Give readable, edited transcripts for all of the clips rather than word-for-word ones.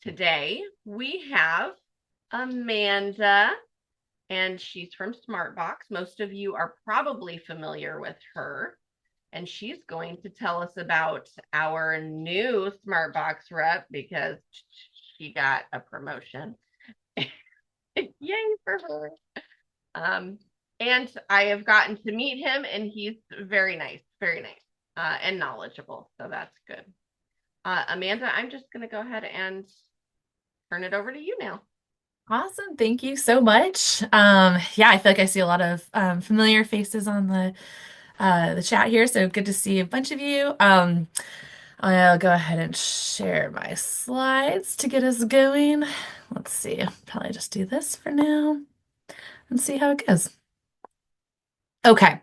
Today we have Amanda, and she's from Smartbox. Most of you are probably familiar with her, and she's going to tell us about our new Smartbox rep because she got a promotion. Yay for her. Um, and I have gotten to meet him, and he's very nice, and knowledgeable. So that's good. Amanda, I'm just going to go ahead and turn it over to you now. Awesome. Thank you so much. Yeah, I feel like I see a lot of familiar faces on the chat here, so good to see a bunch of you. I'll go ahead and share my slides to get us going. Let's see. Probably just do this for now and see how it goes. Okay.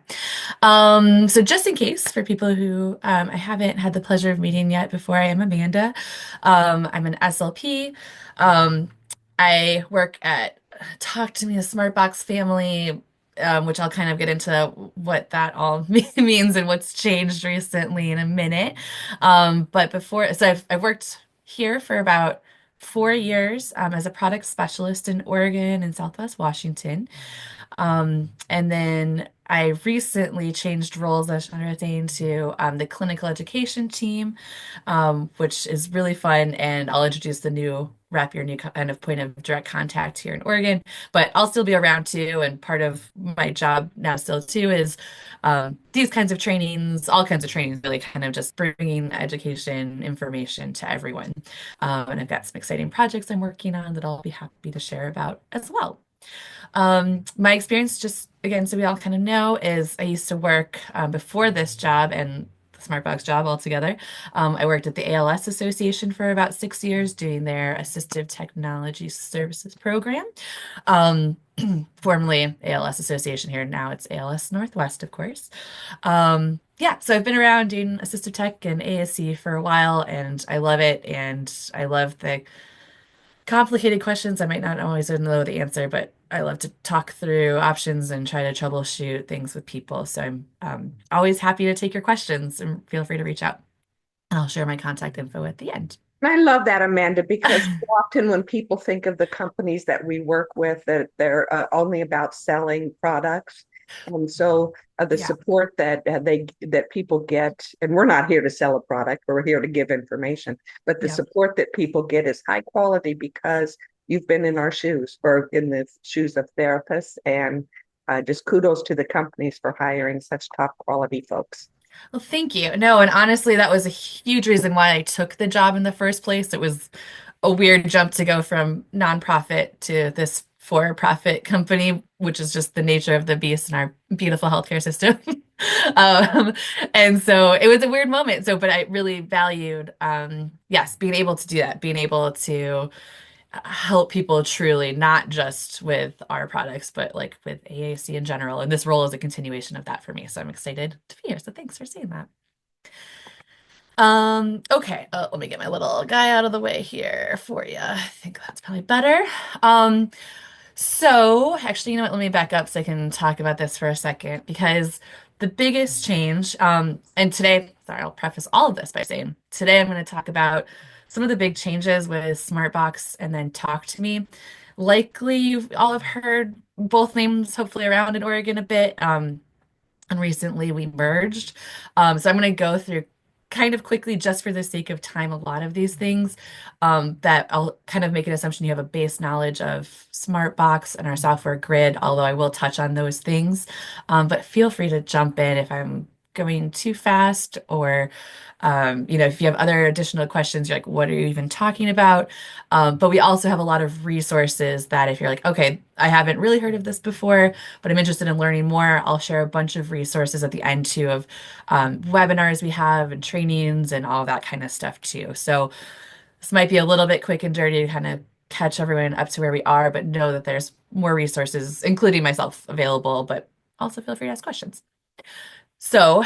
So just in case for people who I haven't had the pleasure of meeting yet before, I am Amanda. I'm an SLP. Um, I work at Talk to Me, a Smartbox family, which I'll kind of get into what that all means and what's changed recently in a minute. But before, so I've worked here for about 4 years as a product specialist in Oregon and Southwest Washington. And then I recently changed roles as another thing to the clinical education team, which is really fun. And I'll introduce the new rep, your new kind of point of direct contact here in Oregon. But I'll still be around too. And part of my job now still too is these kinds of trainings, all kinds of trainings, really kind of just bringing education information to everyone. And I've got some exciting projects I'm working on that I'll be happy to share about as well. My experience, just again, so we all kind of know, is I used to work before this job and the Smartbox job altogether. I worked at the ALS Association for about 6 years doing their Assistive Technology Services program. Um, Formerly ALS Association here, now it's ALS Northwest, of course. Yeah, so I've been around doing assistive tech and ASC for a while, and I love it. And I love the complicated questions. I might not always know the answer, but I love to talk through options and try to troubleshoot things with people. So I'm always happy to take your questions and feel free to reach out. And I'll share my contact info at the end. I love that, Amanda, because so often when people think of the companies that we work with, that they're only about selling products, and so the Yeah, support that people get, and we're not here to sell a product, we're here to give information, but the yeah. support that people get is high quality because you've been in our shoes or in the shoes of therapists, and just kudos to the companies for hiring such top quality folks. Well, thank you. No, and honestly, that was a huge reason why I took the job in the first place. It was a weird jump to go from nonprofit to this for-profit company, which is just the nature of the beast in our beautiful healthcare system. Um, and so it was a weird moment. So, but I really valued, yes, being able to do that, being able to help people truly, not just with our products, but like with AAC in general. And this role is a continuation of that for me. So I'm excited to be here. So thanks for saying that. Okay, let me get my little guy out of the way here for you. I think that's probably better. Um, so actually, you know what? Let me back up so I can talk about this for a second because the biggest change, and today, sorry, I'll preface all of this by saying today I'm going to talk about some of the big changes with Smartbox and then Talk to Me. Likely you all have heard both names hopefully around in Oregon a bit. And recently we merged. So I'm going to go through kind of quickly, just for the sake of time, a lot of these things that I'll kind of make an assumption you have a base knowledge of Smartbox and our software grid, although I will touch on those things. But feel free to jump in if I'm going too fast or if you have other additional questions, you're like, what are you even talking about? But we also have a lot of resources that if you're like, okay, I haven't really heard of this before, but I'm interested in learning more, I'll share a bunch of resources at the end too of webinars we have and trainings and all that kind of stuff too. So this might be a little bit quick and dirty to kind of catch everyone up to where we are, but know that there's more resources, including myself, available, but also feel free to ask questions. So,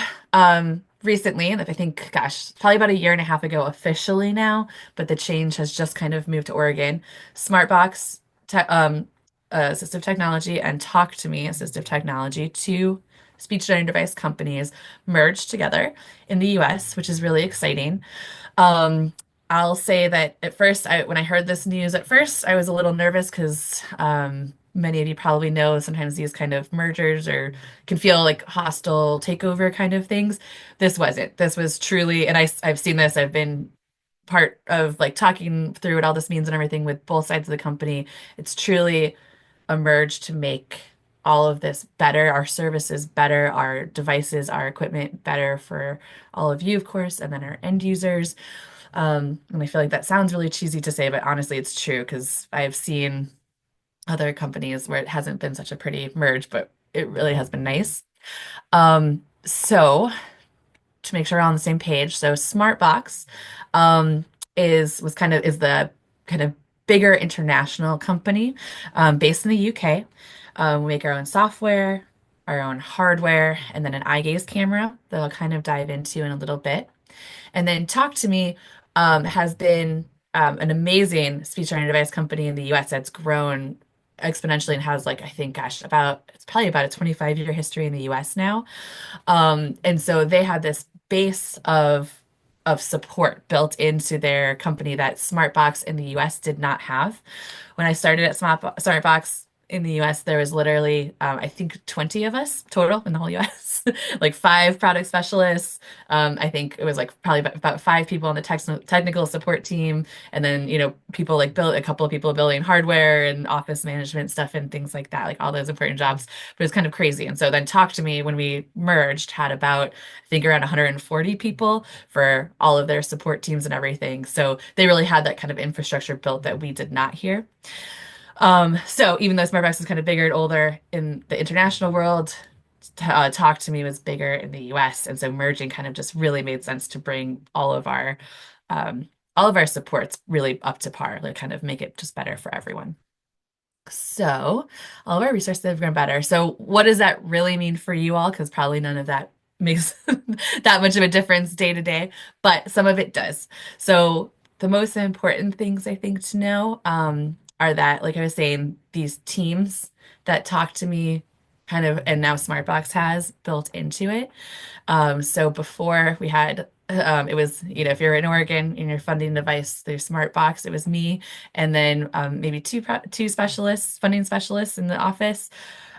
recently, and I think, gosh, probably about a year and a half ago officially now, but the change has just kind of moved to Oregon. Smartbox, te assistive technology, and Talk to Me assistive technology, two speech-to device companies merged together in the US, which is really exciting. Um, I'll say that at first, when I heard this news, at first I was a little nervous because many of you probably know sometimes these kind of mergers or can feel like hostile takeover kind of things. This wasn't. This was truly, and I've seen this. I've been part of like talking through what all this means and everything with both sides of the company. It's truly a merge to make all of this better, our services better, our devices, our equipment better for all of you, of course, and then our end users. And I feel like that sounds really cheesy to say, but honestly, it's true because I've seen other companies where it hasn't been such a pretty merge, but it really has been nice. So to make sure we're on the same page, so Smartbox um, is the kind of bigger international company based in the UK. We make our own software, our own hardware, and then an eye gaze camera that I'll kind of dive into in a little bit. And then Talk to Me has been an amazing speech learning device company in the US that's grown exponentially and has like I think gosh about it's probably about a 25-year history in the US now. And so they had this base of support built into their company that Smartbox in the US did not have. When I started at Smartbox in the US, there was literally, I think, 20 of us total in the whole US, like five product specialists. I think it was like probably about five people on the technical support team. And then, people like built a couple of people building hardware and office management stuff and things like that, like all those important jobs. But it's kind of crazy. And so then Talk to Me, when we merged, had about, I think, around 140 people for all of their support teams and everything. So they really had that kind of infrastructure built that we did not here. So even though Smartbox is kind of bigger and older in the international world, Talk to Me was bigger in the US, and so merging kind of just really made sense to bring um, all of our supports really up to par, like kind of make it just better for everyone. So all of our resources have grown better. So what does that really mean for you all? Because probably none of that makes that much of a difference day to day, but some of it does. So the most important things I think to know are that, like I was saying, these teams that Talk to Me kind of, and now Smartbox has built into it. So before we had, it was, if you're in Oregon and you're funding a device through Smartbox, it was me, and then maybe two specialists, funding specialists in the office,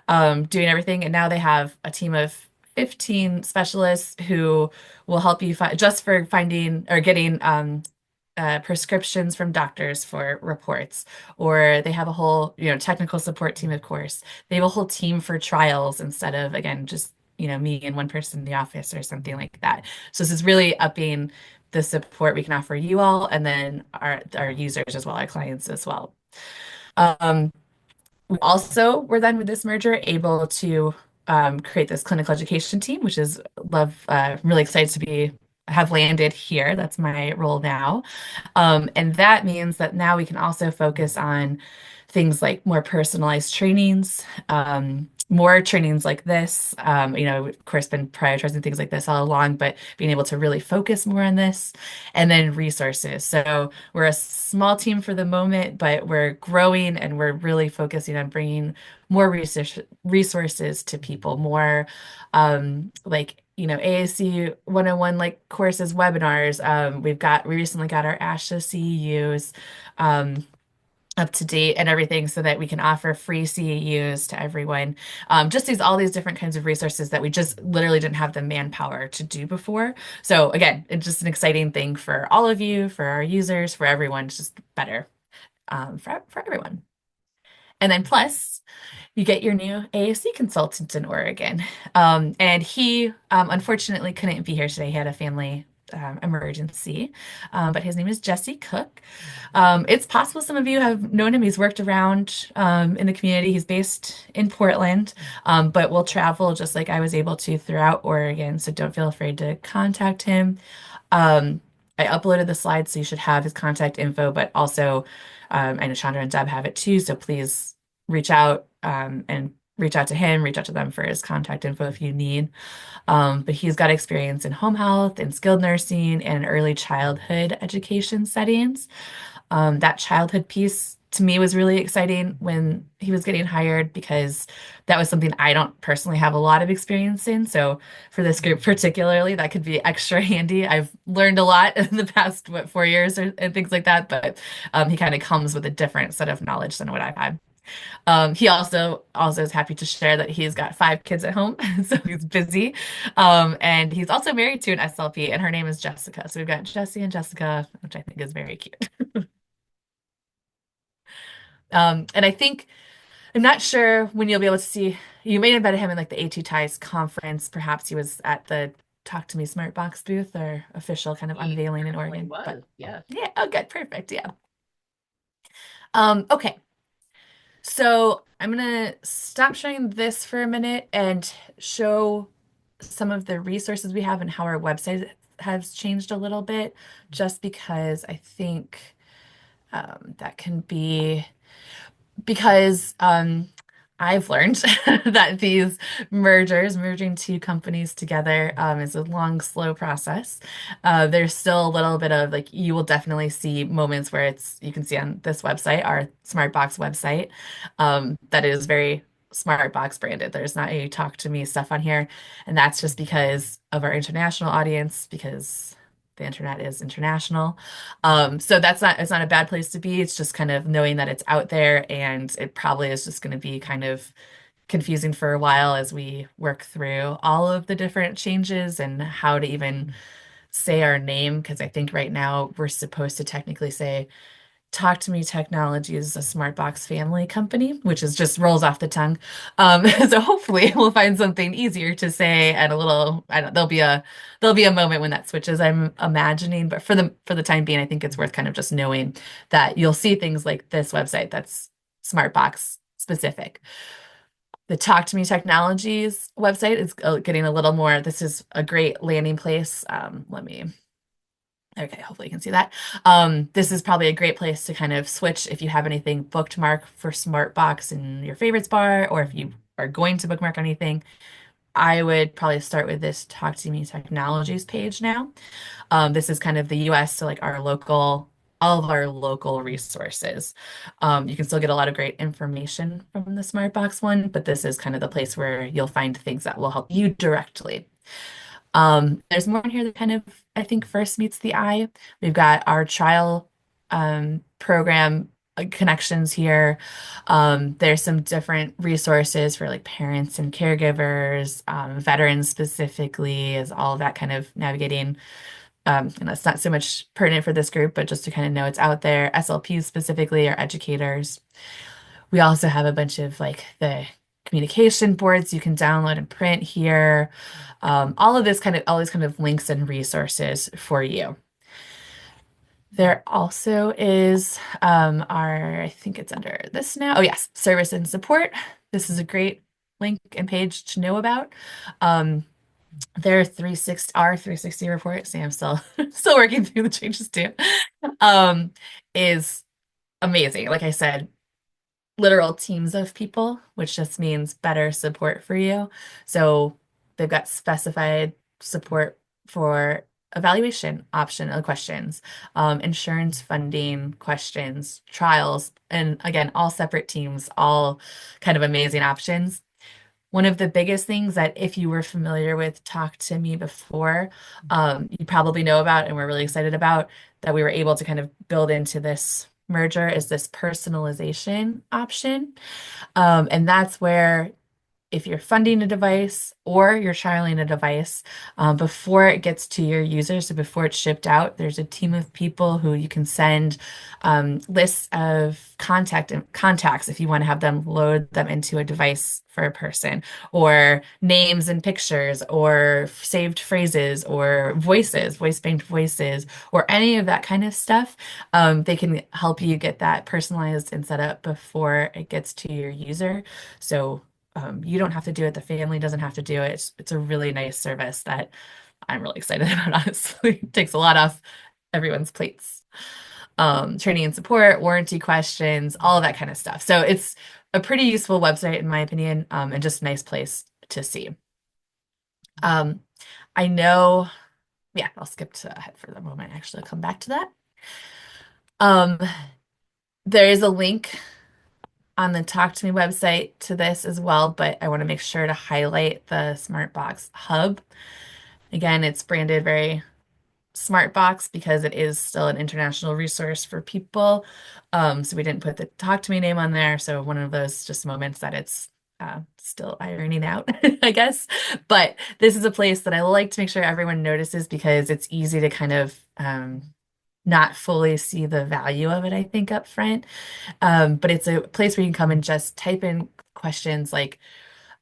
doing everything. And now they have a team of 15 specialists who will help you just for finding or getting prescriptions from doctors for reports, or they have a whole, technical support team, of course. They have a whole team for trials instead of, again, just, me and one person in the office or something like that. So this is really upping the support we can offer you all and then our users as well, our clients as well. We also were then with this merger able to create this clinical education team, which is really excited to have landed here. That's my role now. And that means that now we can also focus on things like more personalized trainings, more trainings like this. Of course, been prioritizing things like this all along, but being able to really focus more on this, and then resources. So we're a small team for the moment, but we're growing and we're really focusing on bringing more resources to people, more AAC 101 like courses, webinars. We recently got our ASHA CEUs up to date and everything so that we can offer free CEUs to everyone. Just all these different kinds of resources that we just literally didn't have the manpower to do before. So again, it's just an exciting thing for all of you, for our users, for everyone. It's just better for everyone. And then plus, you get your new AAC consultant in Oregon. And he unfortunately couldn't be here today. He had a family emergency, but his name is Jesse Cook. It's possible some of you have known him. He's worked around in the community. He's based in Portland, but will travel just like I was able to throughout Oregon. So don't feel afraid to contact him. I uploaded the slides, so you should have his contact info, but also I know Chandra and Deb have it too. So please reach out and reach out to him, reach out to them for his contact info if you need. But he's got experience in home health and skilled nursing and early childhood education settings. That childhood piece to me was really exciting when he was getting hired because that was something I don't personally have a lot of experience in. So for this group particularly, that could be extra handy. I've learned a lot in the past, 4 years and things like that, but he kind of comes with a different set of knowledge than what I've had. He also is happy to share that he's got 5 kids at home, so he's busy. And he's also married to an SLP, and her name is Jessica. So we've got Jesse and Jessica, which I think is very cute. And I think I'm not sure when you'll be able to see. You may have met him in like the AT Ties conference. Perhaps he was at the Talk to Me Smartbox booth or official kind of He unveiling in definitely Oregon. But was, yes. yeah, oh, good, perfect, yeah. Okay, so I'm gonna stop showing this for a minute and show some of the resources we have and how our website has changed a little bit, just because I think that can be because I've learned that these merging two companies together, is a long, slow process. There's still a little bit of like, you will definitely see moments where you can see on this website, our Smartbox website, that is very Smartbox branded. There's not any Talk to Me stuff on here. And that's just because of our international audience, because the internet is international. So it's not a bad place to be. It's just kind of knowing that it's out there, and it probably is just going to be kind of confusing for a while as we work through all of the different changes and how to even say our name. Because I think right now we're supposed to technically say Talk to Me Technology is a Smartbox family company, which is just rolls off the tongue. So hopefully we'll find something easier to say and a little, I don't, there'll be a moment when that switches, I'm imagining. But for the time being, I think it's worth kind of just knowing that you'll see things like this website that's Smartbox specific. The Talk to Me Technologies website is getting a little more. This is a great landing place. Okay, hopefully you can see that. This is probably a great place to kind of switch if you have anything bookmarked for Smartbox in your favorites bar, or if you are going to bookmark anything. I would probably start with this Talk to Me Technologies page now. This is kind of the US, so like all of our local resources. You can still get a lot of great information from the Smartbox one, but this is kind of the place where you'll find things that will help you directly. There's more in here that kind of, I think, first meets the eye. We've got our trial program connections here. There's some different resources for like parents and caregivers, veterans specifically, is all of that kind of navigating. And that's not so much pertinent for this group, but just to kind of know it's out there. SLPs specifically are educators. We also have a bunch of like the communication boards you can download and print here. All these kind of links and resources for you. There also is I think it's under this now. Oh yes, service and support. This is a great link and page to know about. Their 360 report, see, I'm still working through the changes too, is amazing. Like I said, literal teams of people, which just means better support for you. So they've got specified support for evaluation option questions, insurance funding questions, trials, and again, all separate teams, all kind of amazing options. One of the biggest things that if you were familiar with Talk to Me before, you probably know about and we're really excited about that we were able to kind of build into this merger is this personalization option. And that's where if you're funding a device or you're trialing a device, before it gets to your users, so before it's shipped out, there's a team of people who you can send lists of contacts if you want to have them load them into a device for a person, or names and pictures, or saved phrases, or voice banked voices, or any of that kind of stuff. They can help you get that personalized and set up before it gets to your user. So you don't have to do it. The family doesn't have to do it. It's a really nice service that I'm really excited about, honestly. It takes a lot off everyone's plates. Training and support, warranty questions, all of that kind of stuff. So it's a pretty useful website, in my opinion, and just a nice place to see. I know, yeah, I'll skip ahead for the moment. Actually, I'll come back to that. There is a link on the Talk to Me website to this as well, but I want to make sure to highlight the Smartbox Hub. Again, it's branded very Smartbox because it is still an international resource for people. So we didn't put the Talk to Me name on there. So one of those just moments that it's still ironing out, I guess. But this is a place that I like to make sure everyone notices because it's easy to kind of not fully see the value of it, I think, up front. But it's a place where you can come and just type in questions like,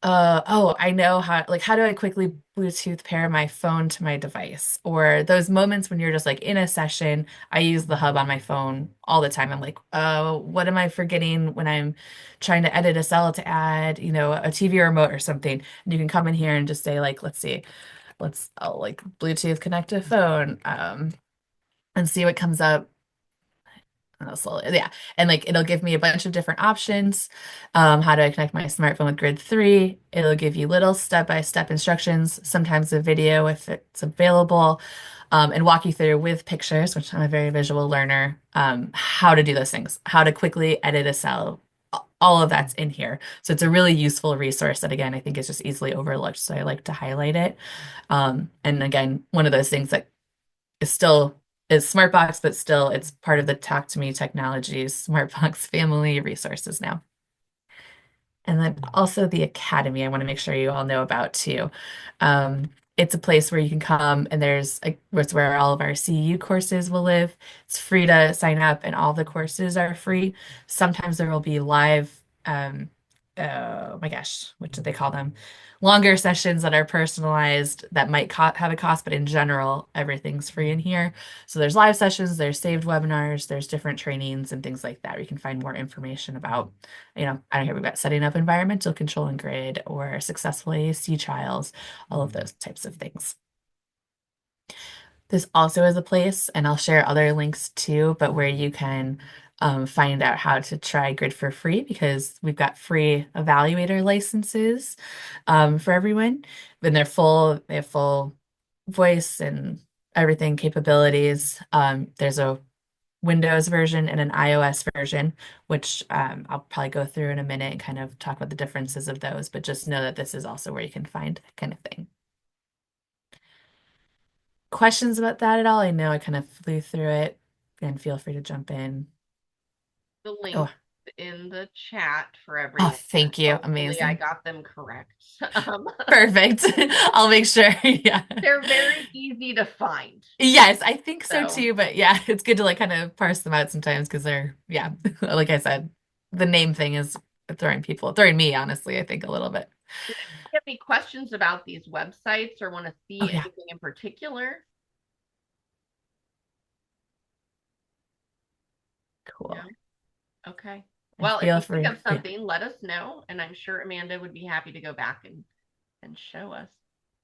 oh, I know how do I quickly Bluetooth pair my phone to my device? Or those moments when you're just like in a session, I use the hub on my phone all the time. I'm like, what am I forgetting when I'm trying to edit a cell to add, a TV remote or something? And you can come in here and just say like, let's see, I'll like Bluetooth connect to phone, and see what comes up. Slowly, yeah. And like it'll give me a bunch of different options. How do I connect my smartphone with Grid 3? It'll give you little step-by-step instructions, sometimes a video if it's available, and walk you through with pictures, which I'm a very visual learner, how to do those things, how to quickly edit a cell. All of that's in here. So it's a really useful resource that, again, I think is just easily overlooked. So I like to highlight it. And again, one of those things that is still is Smartbox, but still it's part of the Talk to Me Technologies Smartbox family resources now. And then also the Academy, I want to make sure you all know about too. It's a place where you can come and it's where all of our CU courses will live. It's free to sign up and all the courses are free. Sometimes there will be live, oh my gosh, what do they call them? Longer sessions that are personalized that might have a cost, but in general, everything's free in here. So there's live sessions, there's saved webinars, there's different trainings and things like that. Where you can find more information about, I don't care, we've got setting up environmental control and grid or successful AAC trials, all of those types of things. This also is a place, and I'll share other links too, but where you can find out how to try Grid for free because we've got free evaluator licenses for everyone. When they have full voice and everything capabilities. There's a Windows version and an iOS version, which I'll probably go through in a minute and kind of talk about the differences of those, but just know that this is also where you can find that kind of thing. Questions about that at all? I know I kind of flew through it and feel free to jump in. The Oh, link in the chat for oh, everyone. thank you. Hopefully I Amazing. got them correct. Perfect. I'll make sure. Yeah. They're very easy to find. Yes, I think so So too. But yeah, it's good to like kind of parse them out sometimes because yeah, like I said, the name thing is throwing me, honestly, I think a little bit. if you have any questions about these websites or want to Oh see yeah, anything in particular, no? cool. Okay. And Well, if feel you think free. of Yeah, something, let us know, and I'm sure Amanda would be happy to go back and show us.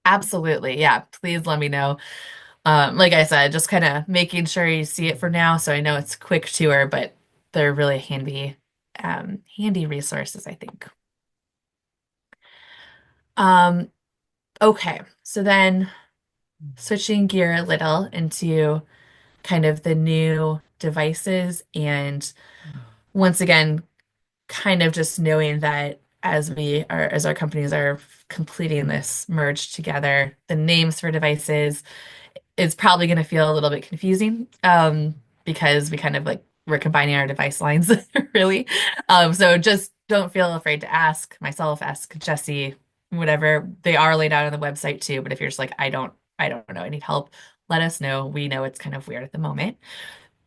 absolutely. Yeah, please let me know. Like I said, just kind of making sure you see it for now. So I know it's a quick tour, but they're really handy resources, I think. Um, okay, so then switching gear a little into kind of the new devices and once again, kind of just knowing that as our companies are completing this merge together, the names for devices is probably going to feel a little bit confusing because we kind of like we're combining our device lines really. So just don't feel afraid to ask myself, ask Jesse, whatever. They are laid out on the website too, but if you're just like, I don't know, I need help, let us know. We know it's kind of weird at the moment.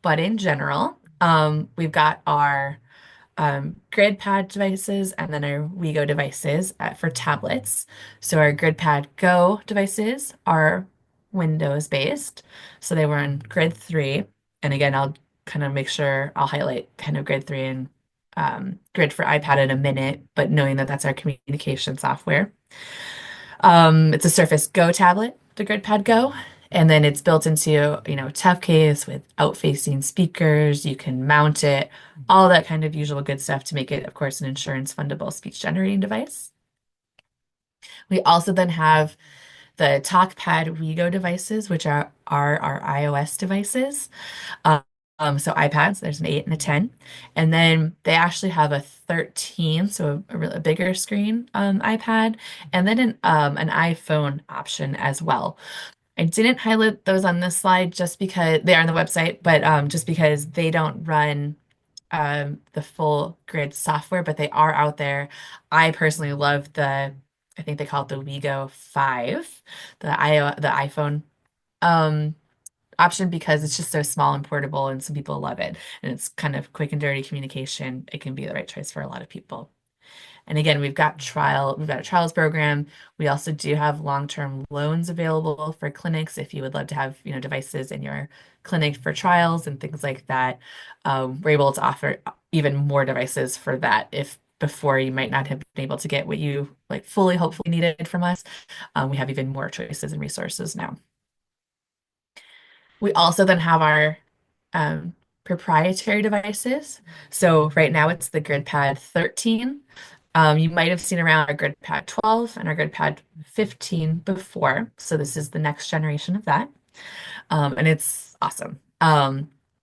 But in general, we've got our GridPad devices and then our WeGo devices for tablets. So our GridPad Go devices are Windows based. So they were on Grid 3. And again, I'll kind of make sure I'll highlight kind of Grid 3 and Grid for iPad in a minute, but knowing that that's our communication software. It's a Surface Go tablet, the GridPad Go, and then it's built into, tough case with out-facing speakers. You can mount it, all that kind of usual good stuff to make it, of course, an insurance fundable speech generating device. We also then have the TalkPad WeGo devices, which are our iOS devices. So iPads, there's an 8 and a 10. And then they actually have a 13, so a bigger screen iPad, and then an iPhone option as well. I didn't highlight those on this slide just because they are on the website, but just because they don't run the full grid software, but they are out there. I personally love I think they call it the WeGo 5, the iPhone um, option because it's just so small and portable, and some people love it. And it's kind of quick and dirty communication. It can be the right choice for a lot of people. And again, we've got a trials program. We also do have long-term loans available for clinics if you would love to have, devices in your clinic for trials and things like that. We're able to offer even more devices for that if before you might not have been able to get what you like fully hopefully needed from us. We have even more choices and resources now. We also then have our um, proprietary devices. So right now it's the GridPad 13. You might have seen around our GridPad 12 and our GridPad 15 before. So this is the next generation of that. And it's awesome.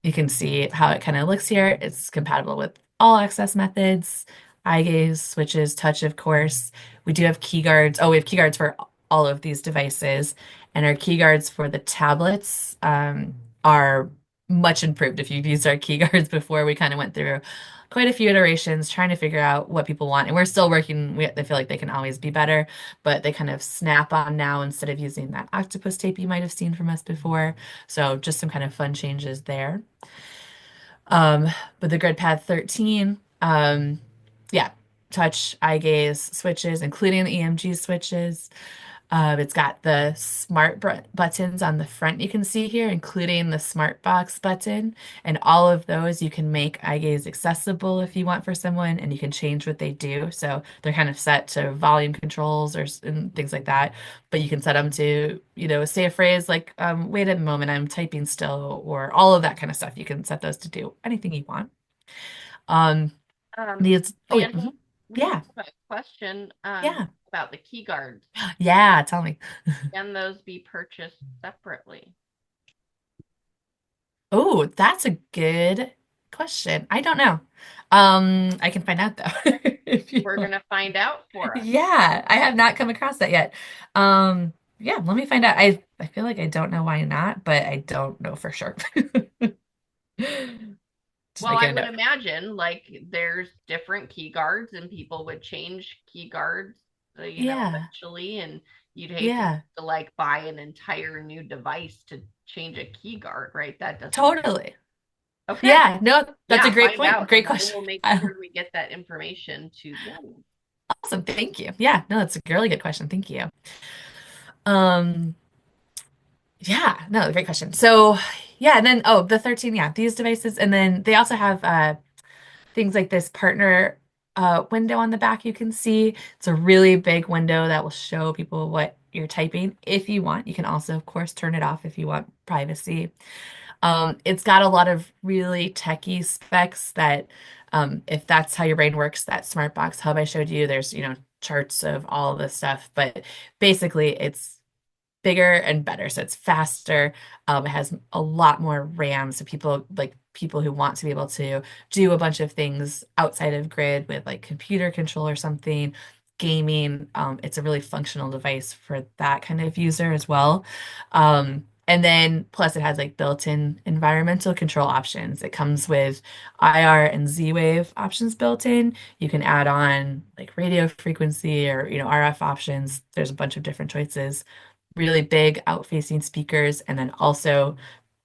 You can see how it kind of looks here. It's compatible with all access methods, eye gaze, switches, touch, of course. We do have key guards. Oh, we have key guards for all of these devices. And our key guards for the tablets are much improved. If you've used our key guards before, we kind of went through quite a few iterations trying to figure out what people want. And we're still working. I feel like they can always be better, but they kind of snap on now instead of using that octopus tape you might have seen from us before. So just some kind of fun changes there. Um, but the GridPad 13, yeah, touch, eye gaze switches, including the EMG switches. It's got the buttons on the front you can see here, including the Smartbox button. And all of those you can make eye gaze accessible if you want for someone, and you can change what they do. So they're kind of set to volume controls and things like that. But you can set them to, say a phrase like, wait a moment, I'm typing still, or all of that kind of stuff. You can set those to do anything you want. Um, oh yeah, Amanda, we yeah, have a question yeah, about the key guards. yeah, tell me. Can those be purchased separately? Oh, that's a good question. I don't know. I can find out though if you We're want. gonna find out for us. Yeah, I have not come across that yet. Yeah, let me find out. I feel like I don't know why not, but I don't know for sure. Just Well, I making a would note. imagine like there's different key guards and people would change key guards, Yeah, eventually, and you'd hate yeah, to like buy an entire new device to change a key guard, right? That doesn't make totally. okay. Yeah, no, that's a Yeah, great find point. out Great and I question. will make sure we get that information to them. Awesome. Thank you. Yeah, no, that's a really good question. Thank you. Um, yeah, no, great question. So, yeah, and then the 13, yeah, these devices, and then they also have things like this partner window on the back you can see. It's a really big window that will show people what you're typing if you want. You can also, of course, turn it off if you want privacy. It's got a lot of really techie specs that if that's how your brain works, that Smartbox hub I showed you, there's, charts of all this stuff, but basically it's bigger and better. So it's faster. It has a lot more RAM. So people who want to be able to do a bunch of things outside of grid with like computer control or something, gaming. It's a really functional device for that kind of user as well. And then plus it has like built-in environmental control options. It comes with IR and Z-Wave options built in. You can add on like radio frequency or RF options. There's a bunch of different choices, really big out-facing speakers, and then also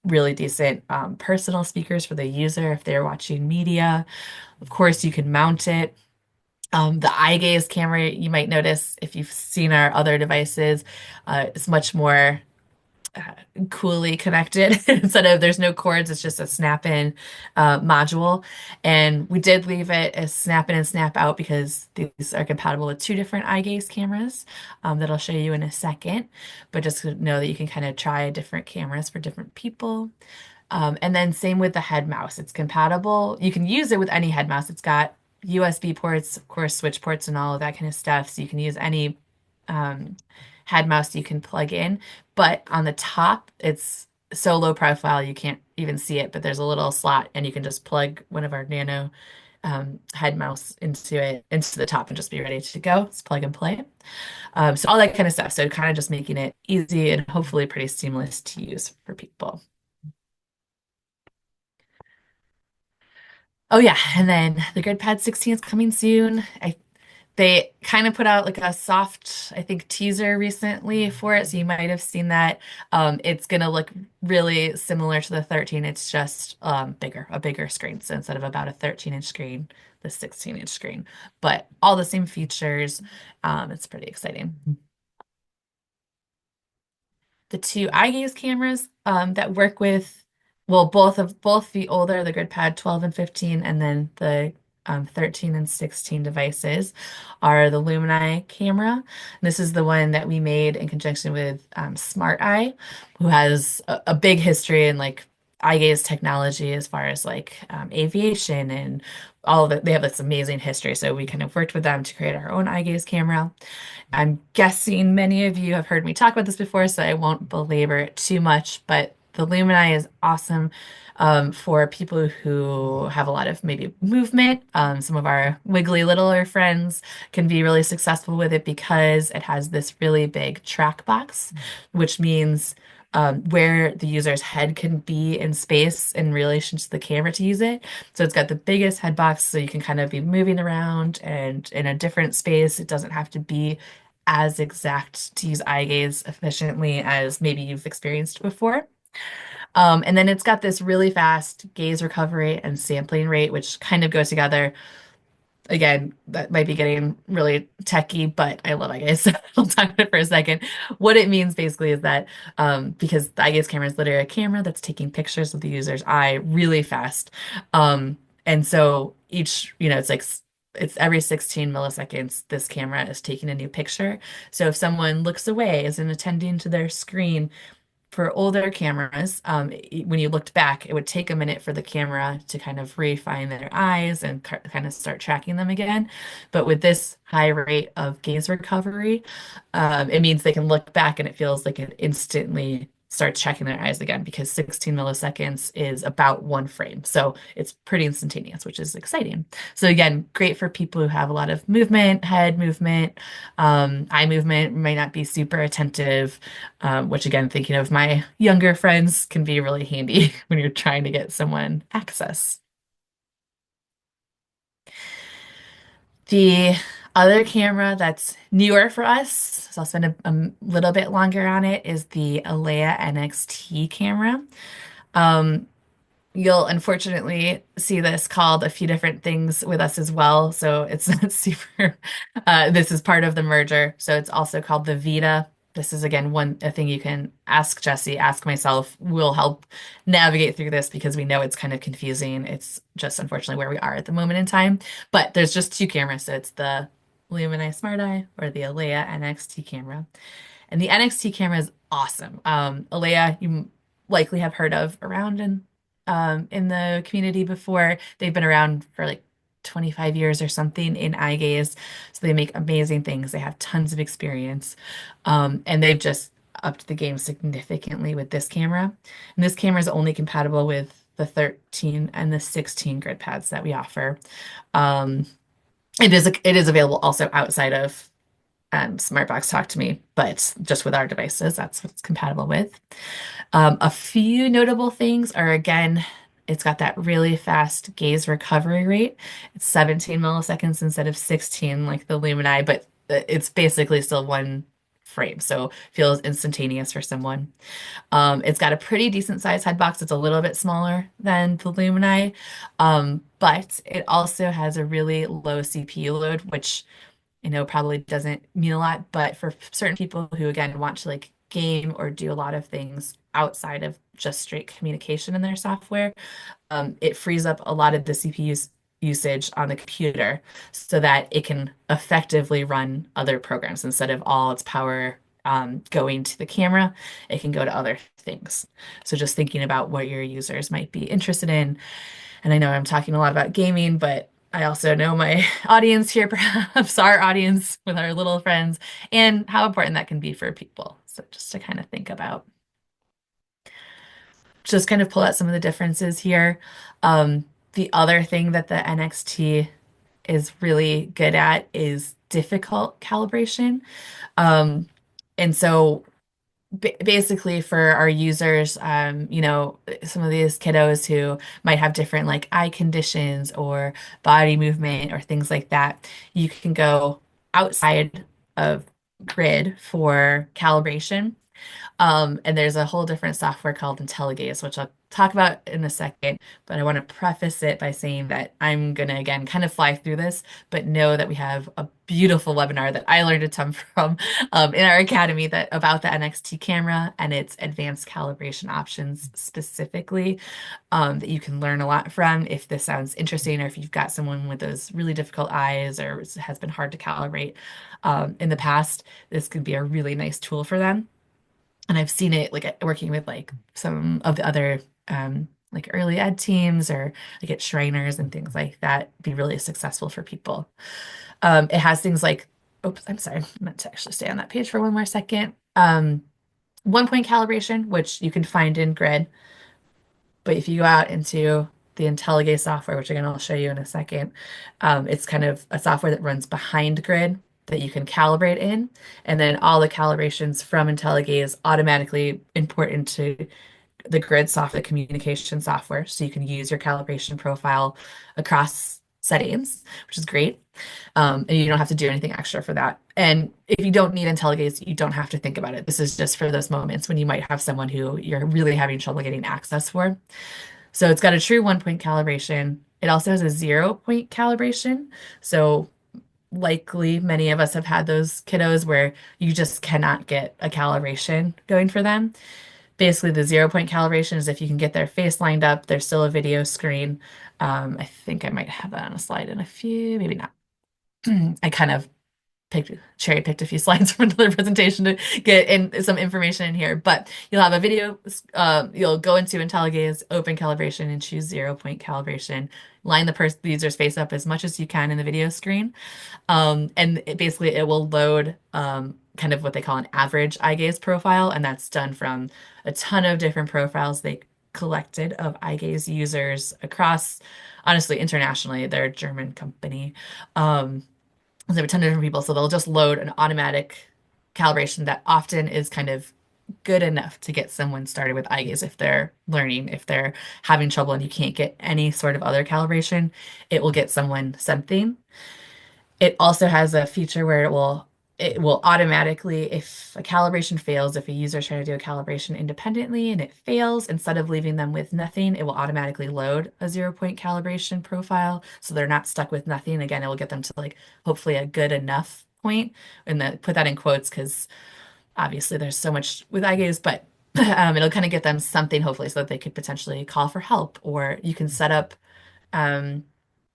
really decent personal speakers for the user if they're watching media. Of course, you can mount it. The eye gaze camera, you might notice if you've seen our other devices, is much more coolly connected. Instead of there's no cords, it's just a snap-in module. And we did leave it as snap-in and snap-out because these are compatible with two different eye gaze cameras that I'll show you in a second. But just to know that you can kind of try different cameras for different people. And then same with the head mouse. It's compatible. You can use it with any head mouse. It's got USB ports, of course, switch ports and all of that kind of stuff. So you can use any um, head mouse you can plug in. But on the top, it's so low profile you can't even see it, but there's a little slot and you can just plug one of our nano head mouse into it, into the top and just be ready to go. It's plug and play. So all that kind of stuff. So kind of just making it easy and hopefully pretty seamless to use for people. Oh yeah, and then the GridPad 16 is coming soon. They kind of put out like a soft, I think, teaser recently for it, so you might have seen that. It's gonna look really similar to the 13. It's just bigger, a bigger screen. So instead of about a 13-inch screen, the 16-inch screen, but all the same features. It's pretty exciting. The two eye gaze cameras that work with, well, both the older, the GridPad 12 and 15, and then the 13 and 16 devices are the Lumini camera. This is the one that we made in conjunction with Smart Eye, who has a big history in like eye gaze technology as far as like aviation and all of it. They have this amazing history. So we kind of worked with them to create our own eye gaze camera. I'm guessing many of you have heard me talk about this before, so I won't belabor it too much, but the Lumini is awesome for people who have a lot of maybe movement. Some of our wiggly littler friends can be really successful with it because it has this really big track box, which means where the user's head can be in space in relation to the camera to use it. So it's got the biggest head box, so you can kind of be moving around and in a different space. It doesn't have to be as exact to use eye gaze efficiently as maybe you've experienced before. And then it's got this really fast gaze recovery and sampling rate, which kind of goes together. Again, that might be getting really techy, but I love eye gaze. So I'll talk about it for a second. What it means basically is that because the eye gaze camera is literally a camera that's taking pictures of the user's eye really fast. And so each, it's like it's every 16 milliseconds, this camera is taking a new picture. So if someone looks away, isn't attending to their screen, for older cameras, when you looked back, it would take a minute for the camera to kind of refine their eyes and kind of start tracking them again. But with this high rate of gaze recovery, it means they can look back and it feels like it instantly starts checking their eyes again because 16 milliseconds is about one frame. So it's pretty instantaneous, which is exciting. So again, great for people who have a lot of movement, head movement, eye movement, might not be super attentive, which again, thinking of my younger friends can be really handy when you're trying to get someone access. The other camera that's newer for us, so I'll spend a little bit longer on it, is the Alea NXT camera. Um, You'll unfortunately see this called a few different things with us as well. So it's not super, this is part of the merger. So it's also called the Vita. This is again a thing you can ask Jesse, ask myself. We'll help navigate through this because we know it's kind of confusing. It's just unfortunately where we are at the moment in time. But there's just two cameras. So it's the Lumini Smart Eye or the Alea NXT camera. And the NXT camera is awesome. Alea, you likely have heard of around in the community before. They've been around for like 25 years or something in eye gaze. So they make amazing things. They have tons of experience. And they've just upped the game significantly with this camera. And this camera is only compatible with the 13 and the 16 grid pads that we offer. Um, it is available also outside of Smartbox Talk to Me, but just with our devices, that's what it's compatible with. A few notable things are again, it's got that really fast gaze recovery rate. It's 17 milliseconds instead of 16 like the Lumini, but it's basically still one frame, so feels instantaneous for someone. It's got a pretty decent sized head box. It's a little bit smaller than the Lumini, but it also has a really low CPU load, which probably doesn't mean a lot, but for certain people who again want to like game or do a lot of things outside of just straight communication in their software, it frees up a lot of the CPU usage on the computer so that it can effectively run other programs instead of all its power going to the camera, it can go to other things. So just thinking about what your users might be interested in. And I know I'm talking a lot about gaming, but I also know my audience here, perhaps our audience with our little friends, and how important that can be for people. So just to kind of think about. just kind of pull out some of the differences here. The other thing that the NXT is really good at is difficult calibration. Um, and so basically for our users, some of these kiddos who might have different like eye conditions or body movement or things like that, you can go outside of grid for calibration. And there's a whole different software called IntelliGaze, which I'll talk about in a second. But I want to preface it by saying that I'm going to, again, kind of fly through this, but know that we have a beautiful webinar that I learned a ton from in our academy that about the NXT camera and its advanced calibration options specifically, that you can learn a lot from if this sounds interesting or if you've got someone with those really difficult eyes or has been hard to calibrate in the past. This could be a really nice tool for them. And I've seen it like working with like some of the other like early ed teams or like at Shriners and things like that be really successful for people. It has things like, oops, I'm sorry, I meant to actually stay on that page for one more second. 1 point calibration, which you can find in Grid. But if you go out into the IntelliGaze software, which again I'll show you in a second, it's kind of a software that runs behind Grid that you can calibrate in, and then all the calibrations from IntelliGaze automatically import into the Grid software, the communication software, so you can use your calibration profile across settings, which is great. And you don't have to do anything extra for that. And if you don't need IntelliGaze, you don't have to think about it. This is just for those moments when you might have someone who you're really having trouble getting access for. So it's got a true 1 point calibration. It also has a 0 point calibration. So likely many of us have had those kiddos where you just cannot get a calibration going for them. Basically, the 0 point calibration is if you can get their face lined up, there's still a video screen. I think I might have that on a slide in a few, maybe not. I kind of cherry picked a few slides from another presentation to get in some information in here, but you'll have a video, you'll go into IntelliGaze, open calibration and choose 0 point calibration, line the user's face up as much as you can in the video screen. And basically it will load kind of what they call an average eye gaze profile, and that's done from a ton of different profiles they collected of eye gaze users across, honestly, internationally. They're a German company. They have a ton of different people, so they'll just load an automatic calibration that often is kind of good enough to get someone started with eye gaze if they're learning, if they're having trouble and you can't get any sort of other calibration, it will get someone something. It also has a feature where it will automatically, if a calibration fails, if a user is trying to do a calibration independently and it fails, instead of leaving them with nothing, it will automatically load a 0 point calibration profile. So they're not stuck with nothing. Again, it will get them to like hopefully a good enough point. And put that in quotes because obviously there's so much with eye gaze, but it'll kind of get them something hopefully so that they could potentially call for help, or you can set up um,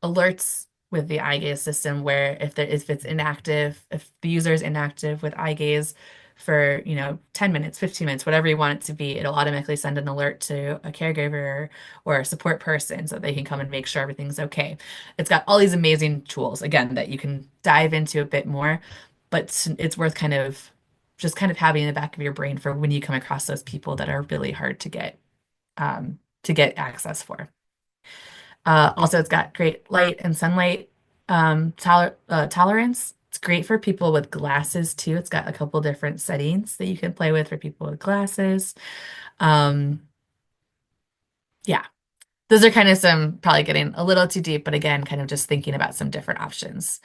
alerts with the eye gaze system where if it's inactive, if the user is inactive with eye gaze for 10 minutes, 15 minutes, whatever you want it to be, it'll automatically send an alert to a caregiver or a support person so they can come and make sure everything's okay. It's got all these amazing tools again that you can dive into a bit more, but it's worth kind of just kind of having in the back of your brain for when you come across those people that are really hard to get access for. Also, it's got great light and sunlight tolerance. It's great for people with glasses too. It's got a couple different settings that you can play with for people with glasses. Um, yeah, those are kind of some probably getting a little too deep, but again, kind of just thinking about some different options.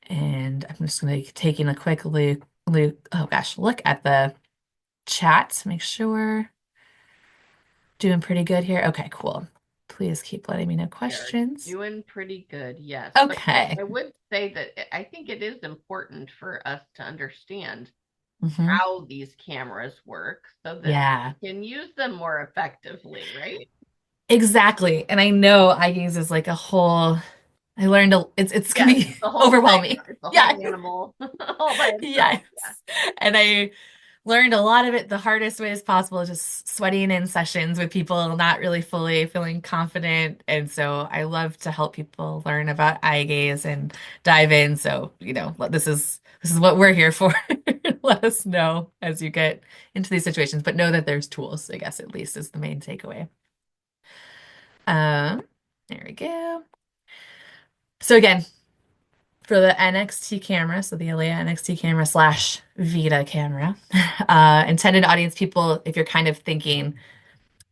And I'm just going to be taking a quick look at the chat to make sure we're doing pretty good here. Okay, cool. Please keep letting me know questions. Doing pretty good, yes. Okay. But I would say that I think it is important for us to understand Mhm. how these cameras work so that we can use them more effectively, right? Exactly. And I know eye gaze is like a whole, it's gonna be the whole overwhelming. thing, the whole animal all by itself. Yes. And I learned a lot of it the hardest ways possible, just sweating in sessions with people, not really fully feeling confident. And so I love to help people learn about eye gaze and dive in. So, this is what we're here for. Let us know as you get into these situations, but know that there's tools, I guess, at least is the main takeaway. Um, there we go. So again, for the NXT camera, so the Alea NXT camera slash Vita camera, intended audience people, if you're kind of thinking,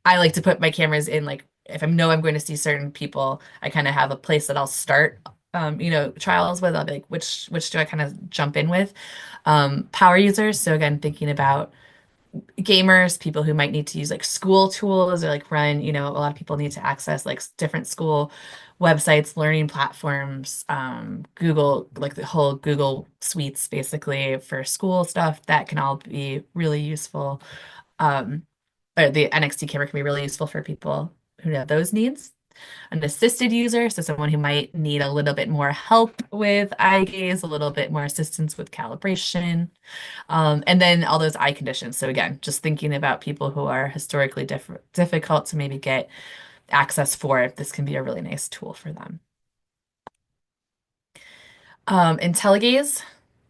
I like to put my cameras in like if I know I'm going to see certain people, I kind of have a place that I'll start trials with. I'll be like, which do I kind of jump in with? Power users. So again, thinking about gamers, people who might need to use like school tools or like run, a lot of people need to access like different school websites, learning platforms, Google, like the whole Google suites basically for school stuff. That can all be really useful. Um, or the NXT camera can be really useful for people who have those needs. An assisted user, so someone who might need a little bit more help with eye gaze, a little bit more assistance with calibration, and then all those eye conditions. So again, just thinking about people who are historically difficult to maybe get access for, this can be a really nice tool for them. IntelliGaze,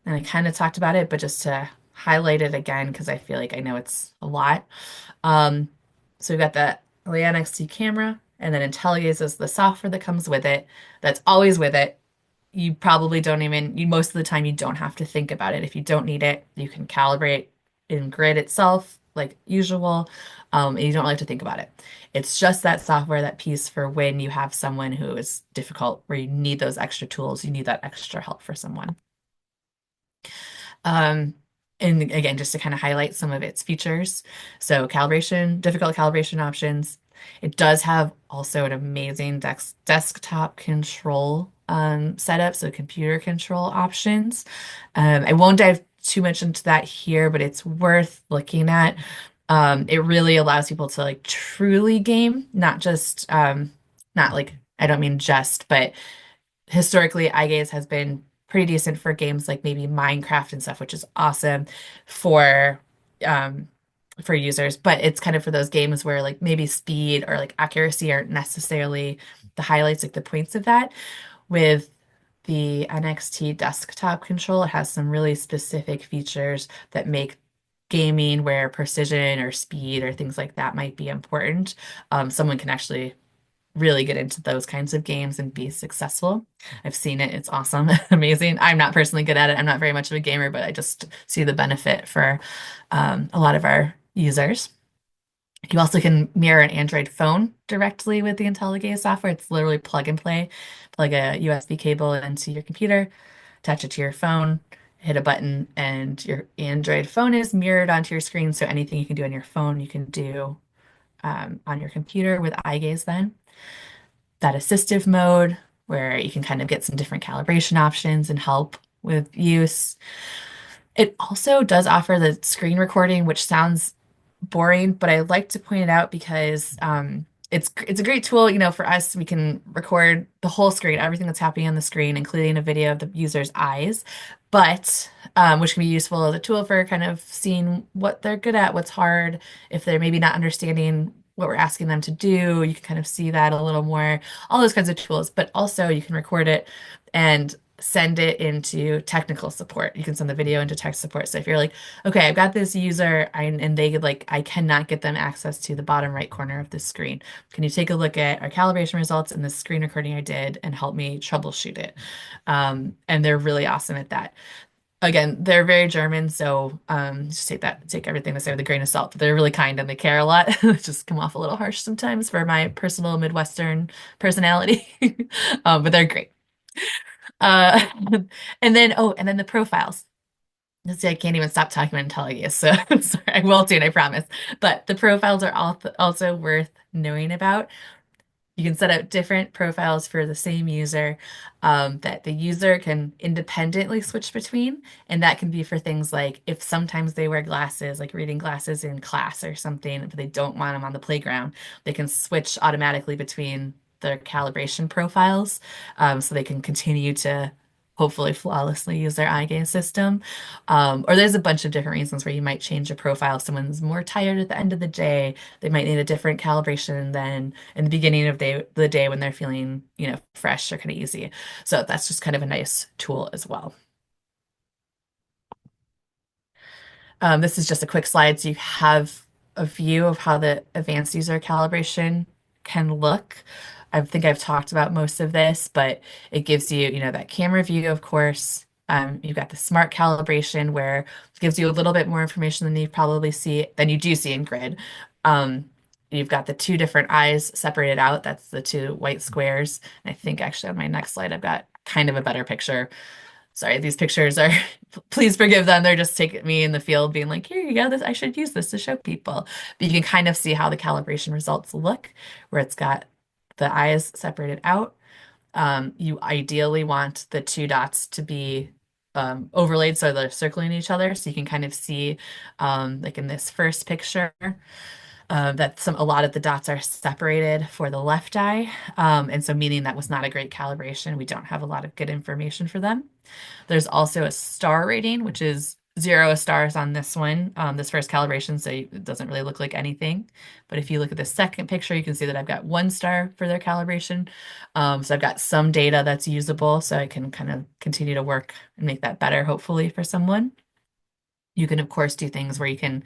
and I kind of talked about it, but just to highlight it again, because I feel like I know it's a lot. Um, so we've got the Leia NXT camera, and then IntelliGaze is the software that comes with it, that's always with it. You probably don't even, most of the time, you don't have to think about it. If you don't need it, you can calibrate in grid itself, like usual, and you don't really have to think about it. It's just that software, that piece for when you have someone who is difficult, where you need those extra tools, you need that extra help for someone. Um, and again, just to kind of highlight some of its features. So calibration, difficult calibration options. It does have also an amazing desktop control setup, so computer control options. I won't dive too much into that here, but it's worth looking at. It really allows people to like truly game, not just not like I don't mean just, but historically, iGaze has been pretty decent for games like maybe Minecraft and stuff, which is awesome for um, for users. But it's kind of for those games where like maybe speed or like accuracy aren't necessarily the highlights, like the points of that. With the NXT desktop control, it has some really specific features that make gaming where precision or speed or things like that might be important. Someone can actually really get into those kinds of games and be successful. I've seen it. It's awesome, amazing. I'm not personally good at it. I'm not very much of a gamer, but I just see the benefit for a lot of our users. You also can mirror an Android phone directly with the IntelliGaze software. It's literally plug and play. Plug a USB cable into your computer, attach it to your phone, hit a button, and your Android phone is mirrored onto your screen. So anything you can do on your phone, you can do on your computer with iGaze then. That assistive mode where you can kind of get some different calibration options and help with use. It also does offer the screen recording, which sounds boring, but I like to point it out because it's a great tool. For us, we can record the whole screen, everything that's happening on the screen, including a video of the user's eyes, but which can be useful as a tool for kind of seeing what they're good at, what's hard, if they're maybe not understanding what we're asking them to do, you can kind of see that a little more, all those kinds of tools, but also you can record it and send it into technical support. You can send the video into tech support. So if you're like, okay, I've got this user and they like, I cannot get them access to the bottom right corner of the screen. Can you take a look at our calibration results and the screen recording I did and help me troubleshoot it? And they're really awesome at that. Again, they're very German, so just take everything they say with a grain of salt. But they're really kind and they care a lot. It just come off a little harsh sometimes for my personal Midwestern personality. But they're great. Uh, and then the profiles. Let's see, I can't even stop talking about IntelliGaze, so sorry, I will soon, I promise. But the profiles are also worth knowing about. You can set up different profiles for the same user that the user can independently switch between. And that can be for things like if sometimes they wear glasses, like reading glasses in class or something, but they don't want them on the playground, they can switch automatically between their calibration profiles so they can continue to hopefully flawlessly use their eye gaze system. Or there's a bunch of different reasons where you might change a profile. If someone's more tired at the end of the day, they might need a different calibration than in the beginning of the day when they're feeling, fresh or kind of easy. So that's just kind of a nice tool as well. This is just a quick slide so you have a view of how the advanced user calibration can look. I think I've talked about most of this, but it gives you, that camera view, of course. You've got the smart calibration where it gives you a little bit more information than you do see in grid. Um, you've got the two different eyes separated out. That's the two white squares. And I think actually on my next slide, I've got kind of a better picture. Sorry, these pictures are, please forgive them. They're just taking me in the field being like, here you go, I should use this to show people. But you can kind of see how the calibration results look, where it's got the eyes separated out. You ideally want the two dots to be overlaid so they're circling each other. So you can kind of see, like in this first picture, that a lot of the dots are separated for the left eye. And so meaning that was not a great calibration. We don't have a lot of good information for them. There's also a star rating, which is 0 stars on this one, this first calibration, so it doesn't really look like anything. But if you look at the second picture, you can see that I've got 1 star for their calibration. So I've got some data that's usable, so I can kind of continue to work and make that better, hopefully, for someone. You can, of course, do things where you can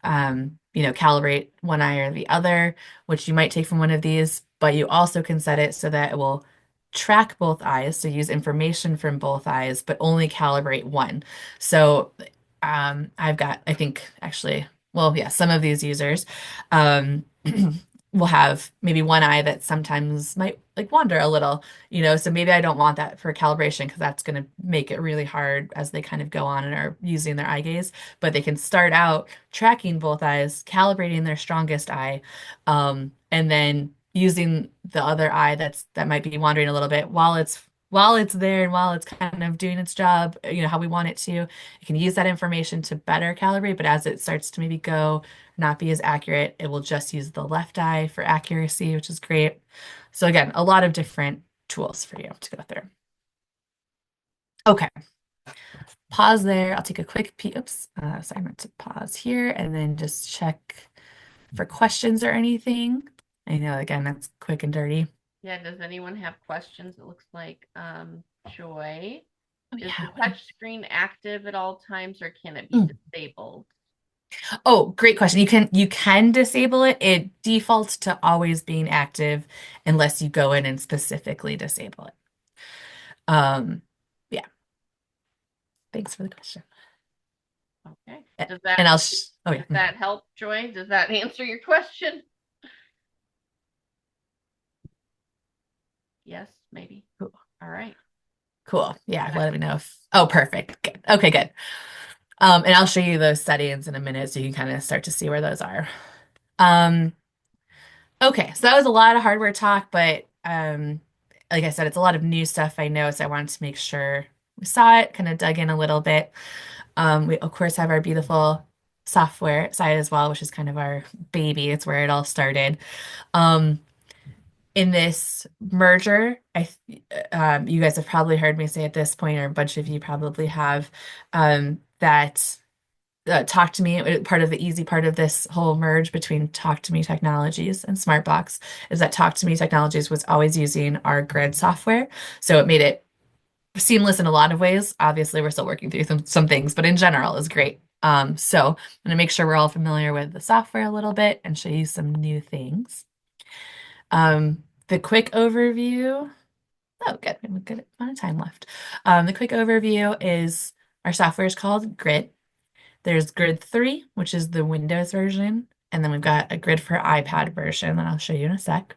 calibrate one eye or the other, which you might take from one of these, but you also can set it so that it will track both eyes, so use information from both eyes, but only calibrate one. So I've got, I think, actually, well, yeah, some of these users um, will have maybe one eye that sometimes might like wander a little, so maybe I don't want that for calibration because that's going to make it really hard as they kind of go on and are using their eye gaze. But they can start out tracking both eyes, calibrating their strongest eye, and then using the other eye that might be wandering a little bit while it's there and while it's kind of doing its job, how we want it to. You can use that information to better calibrate, but as it starts to maybe not be as accurate, it will just use the left eye for accuracy, which is great. So again, a lot of different tools for you to go through. Okay. Pause there. I'll take a quick peek. Oops. So I meant to pause here and then just check for questions or anything. I know, again, that's quick and dirty. Yeah, does anyone have questions? It looks like Joy. Oh, Is yeah. the touch screen active at all times or can it be disabled? Oh, great question. You can disable it. It defaults to always being active unless you go in and specifically disable it. Yeah. Thanks for the question. Okay. And oh yeah. Does that help, Joy? Does that answer your question? Yes, maybe. Cool. All right. Cool. Yeah, let me know oh, perfect. Good. Okay, good. And I'll show you those settings in a minute so you can kind of start to see where those are. Okay, so that was a lot of hardware talk, but like I said, it's a lot of new stuff I know, so I wanted to make sure we saw it, kind of dug in a little bit. We of course have our beautiful software side as well, which is kind of our baby. It's where it all started. Um, in this merger, you guys have probably heard me say at this point, or a bunch of you probably have, that Talk to Me, part of the easy part of this whole merge between Talk to Me Technologies and Smartbox is that Talk to Me Technologies was always using our grid software. So it made it seamless in a lot of ways. Obviously, we're still working through some things, but in general, it's great. So I'm going to make sure we're all familiar with the software a little bit and show you some new things. The quick overview. Oh, good. We have a good amount of time left. The quick overview is our software is called Grid. There's Grid 3, which is the Windows version, and then we've got a Grid for iPad version that I'll show you in a sec.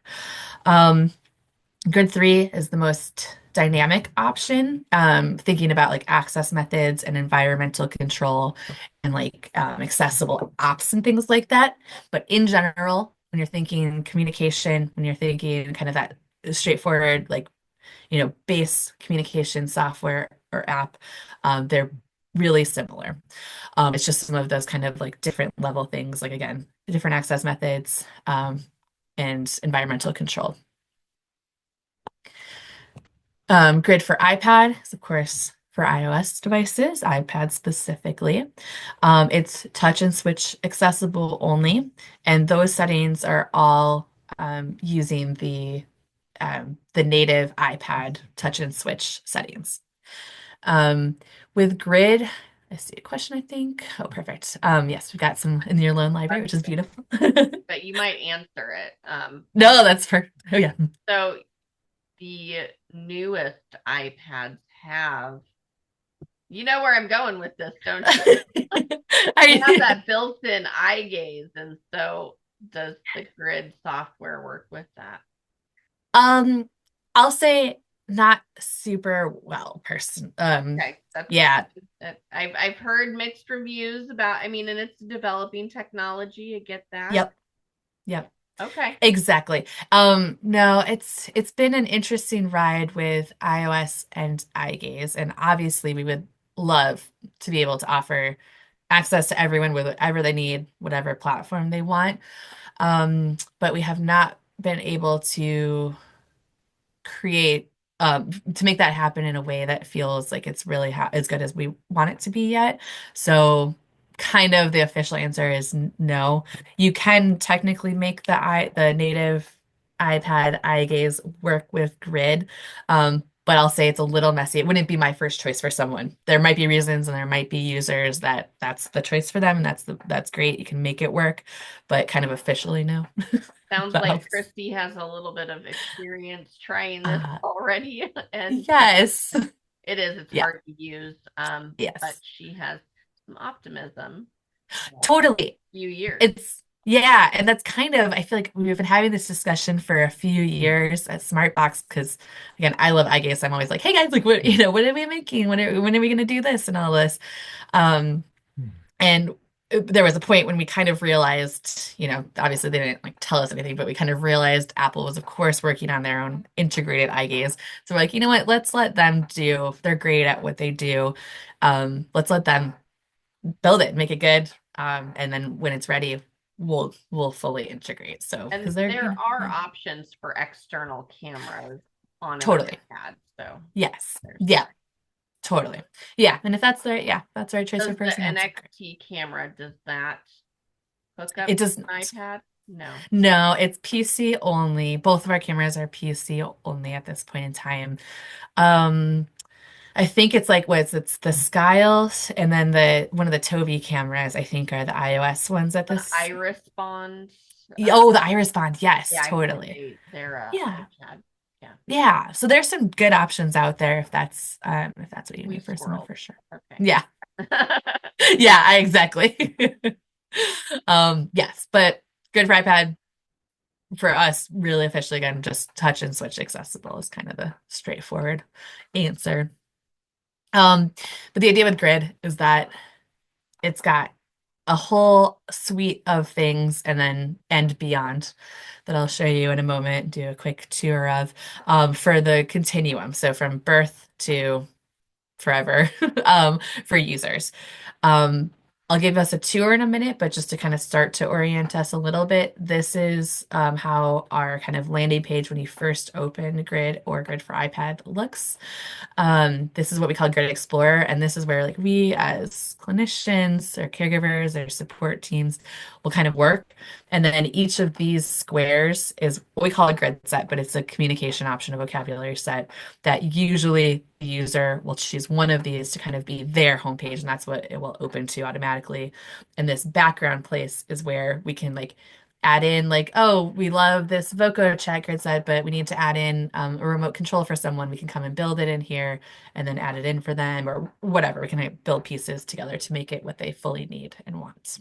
Grid 3 is the most dynamic option, thinking about like access methods and environmental control and like accessible apps and things like that. But in general, when you're thinking communication, when you're thinking kind of that straightforward, like, base communication software or app, they're really similar. It's just some of those kind of like different level things, like again, different access methods, and environmental control. Grid for iPad is, of course, for iOS devices, iPad specifically. It's touch and switch accessible only, and those settings are all using the native iPad touch and switch settings. With Grid, I see a question, I think. Oh, perfect. Yes, we've got some in your loan library, which is beautiful. but you might answer it. No, that's perfect. Oh, yeah. So the newest iPads have, you know where I'm going with this, don't you? Are They have you, that built-in eye gaze, and so does the grid software work with that? um, I'll say not super well, person. Okay, that's Yeah, I've heard mixed reviews about, I mean, and it's developing technology. I get that. yep, yep. Okay. Exactly. No, it's been an interesting ride with iOS and eye gaze, and obviously we would love to be able to offer access to everyone with whatever they need, whatever platform they want. But we have not been able to create to make that happen in a way that feels like it's really as good as we want it to be yet. So kind of the official answer is no. You can technically make the native iPad eye gaze work with Grid. But I'll say it's a little messy. It wouldn't be my first choice for someone. There might be reasons and there might be users that that's the choice for them and that's great. You can make it work, but kind of officially no. Sounds That like helps. Christy has a little bit of experience trying this Uh, already, and yes. it's Yeah. hard to use, but Yes. she has some optimism. Totally. Few years. It's yeah, and that's kind of I feel like we've been having this discussion for a few years at Smartbox because again, I love iGaze. I'm always like, hey guys, like what what are we making? When are we gonna do this and all this? Um, and there was a point when we kind of realized, obviously they didn't like tell us anything, but we kind of realized Apple was of course working on their own integrated iGaze. So we're like, you know what, let's let them do. They're great at what they do. Let's let them build it, make it good, and then when it's ready, we'll fully integrate. So And because they're, there are yeah, options for external cameras on an totally, iPad, so yes, there's yeah, that. totally, yeah. And if that's the right, yeah, that's the right choice for Does the person. That's great. NXT camera, does that hook up It to doesn't. an iPad? No. No, it's PC only. Both of our cameras are PC only at this point in time. Um, I think it's like it's the Skiles and then the one of the Tobii cameras, I think are the iOS ones at An this. Iris Bond. Oh, the Iris Bond. Yeah, Yes, I believe totally. they're Yeah. iPad. Yeah. Yeah, so there's some good options out there if that's what you We need for someone swirled. for sure. Okay. Yeah. Yeah, exactly. Yes, but good for iPad for us, really officially again, just touch and switch accessible is kind of the straightforward answer. Um, but the idea with Grid is that it's got a whole suite of things and beyond that I'll show you in a moment, do a quick tour of for the continuum. So from birth to forever for users. Um, I'll give us a tour in a minute, but just to kind of start to orient us a little bit, this is how our kind of landing page when you first open Grid or Grid for iPad looks. This is what we call Grid Explorer, and this is where like we as clinicians or caregivers or support teams will kind of work. And then each of these squares is what we call a grid set, but it's a communication option, a vocabulary set that usually the user will choose one of these to kind of be their homepage, and that's what it will open to automatically. And this background place is where we can like add in like, oh, we love this voco chat grid set, but we need to add in a remote control for someone. We can come and build it in here and then add it in for them or whatever. We can like, build pieces together to make it what they fully need and want.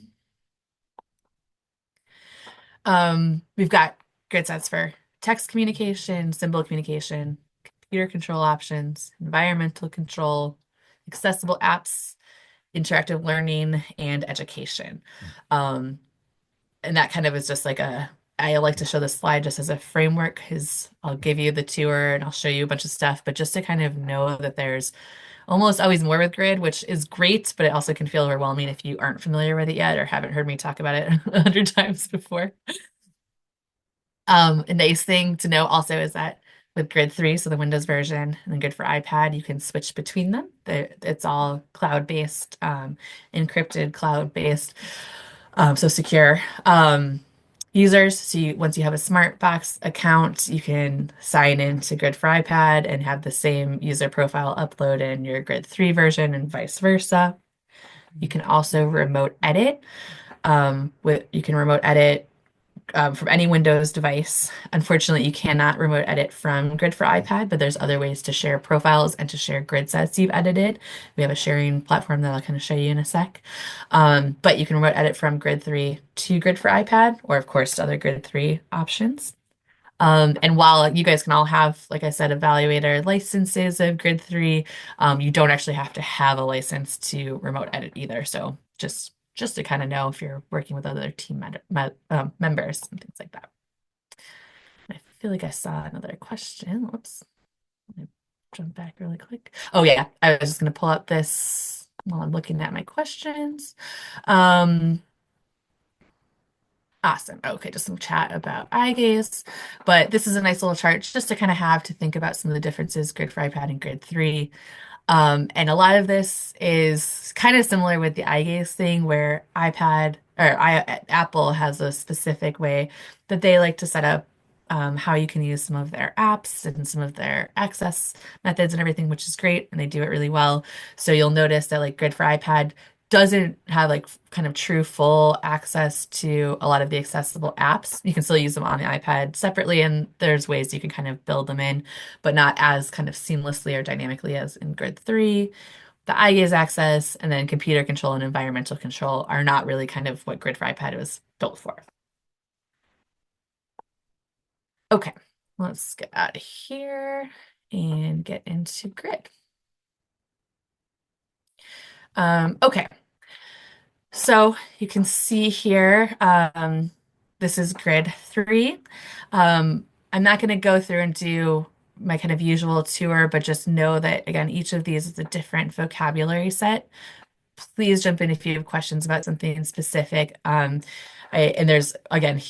We've got grid sets for text communication, symbol communication, computer control options, environmental control, accessible apps, interactive learning, and education. Um, and that kind of is just like I like to show this slide just as a framework because I'll give you the tour and I'll show you a bunch of stuff, but just to kind of know that there's almost always more with Grid, which is great, but it also can feel overwhelming if you aren't familiar with it yet or haven't heard me talk about it 100 times before. A nice thing to know also is that with Grid 3, so the Windows version, and then Grid for iPad, you can switch between them. It's all cloud-based, encrypted, cloud-based, so secure. Users, so once you have a Smartbox account, you can sign into Grid for iPad and have the same user profile upload in your Grid 3 version and vice versa. You can also remote edit. You can remote edit from any Windows device. Unfortunately, you cannot remote edit from Grid for iPad, but there's other ways to share profiles and to share grid sets you've edited. We have a sharing platform that I'll kind of show you in a sec. But you can remote edit from Grid 3 to Grid for iPad, or of course, to other Grid 3 options. And while you guys can all have, like I said, evaluator licenses of Grid 3, you don't actually have to have a license to remote edit either. So just to kind of know if you're working with other team members and things like that. I feel like I saw another question. Whoops. Let me jump back really quick. Oh yeah, I was just going to pull up this while I'm looking at my questions. Um, Awesome. Okay, just some chat about eye gaze. But this is a nice little chart just to kind of have to think about some of the differences, Grid for iPad and Grid 3. And a lot of this is kind of similar with the eye gaze thing, where Apple has a specific way that they like to set up how you can use some of their apps and some of their access methods and everything, which is great, and they do it really well. So you'll notice that like Grid for iPad doesn't have like kind of true full access to a lot of the accessible apps. You can still use them on the iPad separately, and there's ways you can kind of build them in, but not as kind of seamlessly or dynamically as in Grid 3. The eye gaze access and then computer control and environmental control are not really kind of what Grid for iPad was built for. Okay, let's get out of here and get into Grid. Okay, so you can see here, this is Grid 3. I'm not going to go through and do my kind of usual tour, but just know that, again, each of these is a different vocabulary set. Please jump in if you have questions about something specific. And there's, again,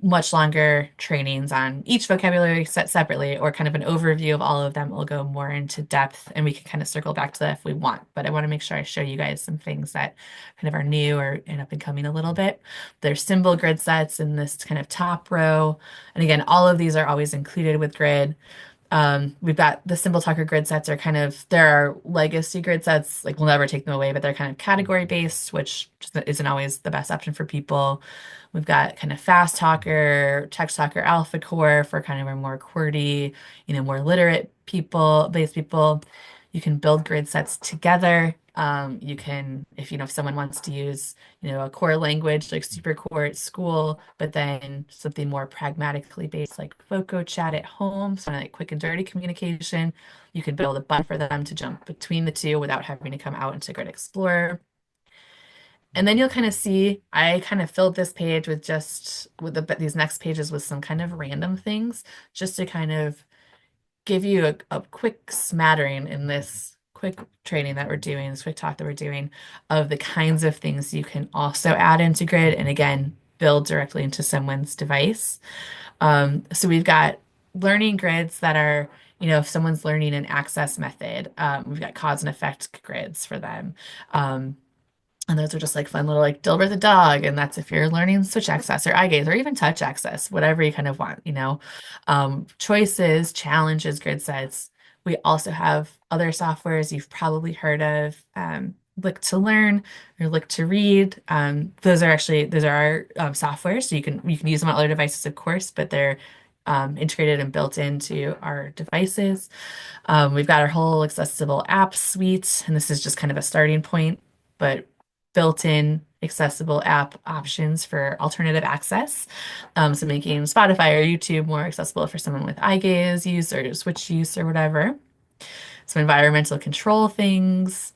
much longer trainings on each vocabulary set separately, or kind of an overview of all of them. We'll go more into depth, and we can kind of circle back to that if we want. But I want to make sure I show you guys some things that kind of are new or end up and coming a little bit. There's symbol grid sets in this kind of top row. And again, all of these are always included with grid. We've got the symbol talker grid sets are kind of, there are legacy grid sets, like we'll never take them away, but they're kind of category based, which just isn't always the best option for people. We've got kind of fast talker, text talker, alpha core for kind of our more QWERTY, more literate people, based people. You can build grid sets together. You can, if someone wants to use, a core language like super core at school, but then something more pragmatically based like Foco chat at home, so like quick and dirty communication, you could build a button for them to jump between the two without having to come out into Grid Explorer. And then you'll kind of see, I kind of filled this page with these next pages with some kind of random things, just to kind of give you a quick smattering in this quick training that we're doing, this quick talk that we're doing, of the kinds of things you can also add into Grid and again, build directly into someone's device. So we've got learning grids that are, if someone's learning an access method, we've got cause and effect grids for them. And those are just like fun little like Dilbert the dog, and that's if you're learning switch access or eye gaze or even touch access, whatever you kind of want, choices, challenges, grid sets. We also have other softwares you've probably heard of, Look to Learn or Look to Read. Those are our software, so you can use them on other devices, of course, but they're integrated and built into our devices. We've got our whole accessible app suite, and this is just kind of a starting point, but built-in accessible app options for alternative access. So making Spotify or YouTube more accessible for someone with eye gaze use or switch use or whatever. Some environmental control things.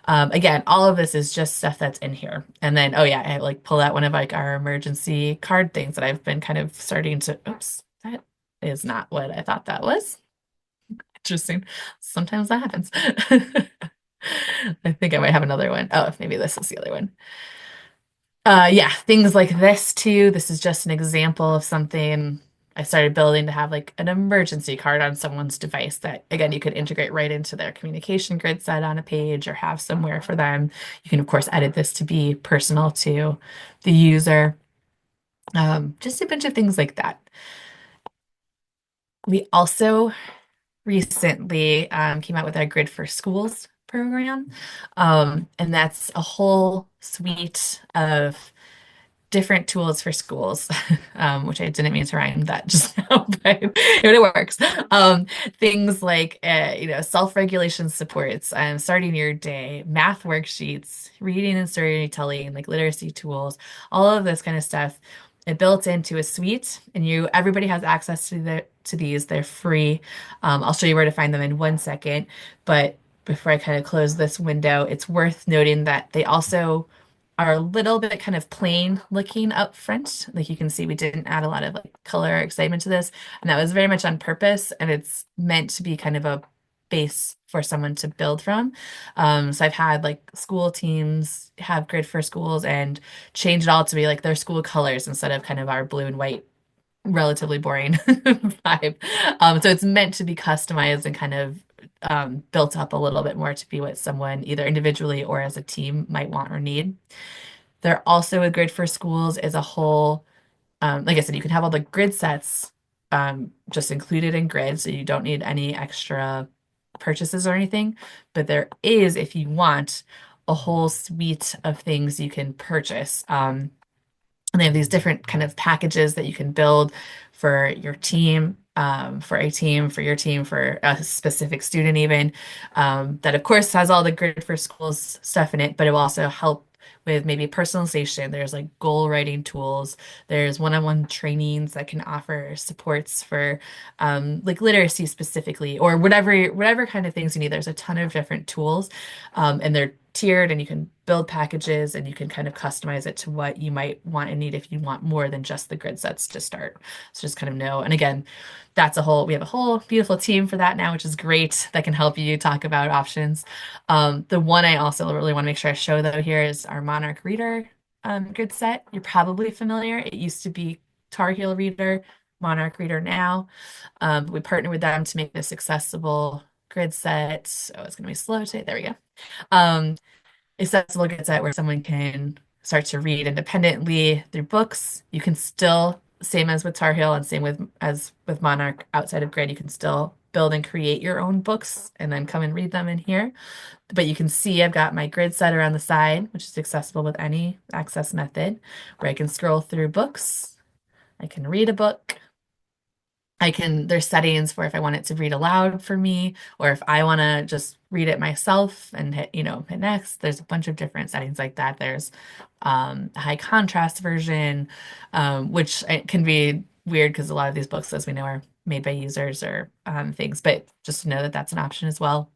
Again, all of this is just stuff that's in here. And then, oh yeah, I like pull out one of like our emergency card things that I've been kind of starting to, oops, that is not what I thought that was. Interesting. Sometimes that happens. I think I might have another one. Oh, maybe this is the other one. Yeah, things like this too. This is just an example of something I started building to have like an emergency card on someone's device that, again, you could integrate right into their communication grid set on a page or have somewhere for them. You can, of course, edit this to be personal to the user. Just a bunch of things like that. We also recently came out with our Grid for Schools program. And that's a whole suite of different tools for schools, which I didn't mean to rhyme that just now, but it works. Things like, self-regulation supports, starting your day, math worksheets, reading and storytelling, like literacy tools, all of this kind of stuff. It built into a suite, and everybody has access to these. They're free. I'll show you where to find them in 1 second, but before I kind of close this window, it's worth noting that they also are a little bit kind of plain looking up front. Like you can see, we didn't add a lot of like color or excitement to this, and that was very much on purpose. And it's meant to be kind of a base for someone to build from. So I've had like school teams have grid for schools and change it all to be like their school colors instead of kind of our blue and white, relatively boring vibe. So it's meant to be customized and kind of built up a little bit more to be what someone either individually or as a team might want or need. There also a grid for schools is a whole, like I said, you can have all the grid sets just included in grid, so you don't need any extra purchases or anything. But there is, if you want, a whole suite of things you can purchase. And they have these different kind of packages that you can build for your team, for a team, for your team, for a specific student even. That of course has all the Grid for Schools stuff in it, but it will also help with maybe personalization. There's like goal writing tools. There's one-on-one trainings that can offer supports for like literacy specifically, or whatever kind of things you need. There's a ton of different tools, and they're tiered, and you can build packages and you can kind of customize it to what you might want and need if you want more than just the grid sets to start. So just kind of know. And again, we have a whole beautiful team for that now, which is great, that can help you talk about options. The one I also really want to make sure I show though here is our Monarch Reader grid set. You're probably familiar. It used to be Tar Heel Reader, Monarch Reader now. We partnered with them to make this accessible grid set. Oh, it's going to be slow today. There we go. Accessible grid set where someone can start to read independently through books. You can still, same as with Tar Heel and same as with Monarch, outside of grid, you can still build and create your own books and then come and read them in here. But you can see I've got my grid set around the side, which is accessible with any access method, where I can scroll through books. I can read a book. There's settings for if I want it to read aloud for me, or if I want to just read it myself and hit next. There's a bunch of different settings like that. There's a high contrast version, which can be weird because a lot of these books, as we know, are made by users or things, but just to know that that's an option as well.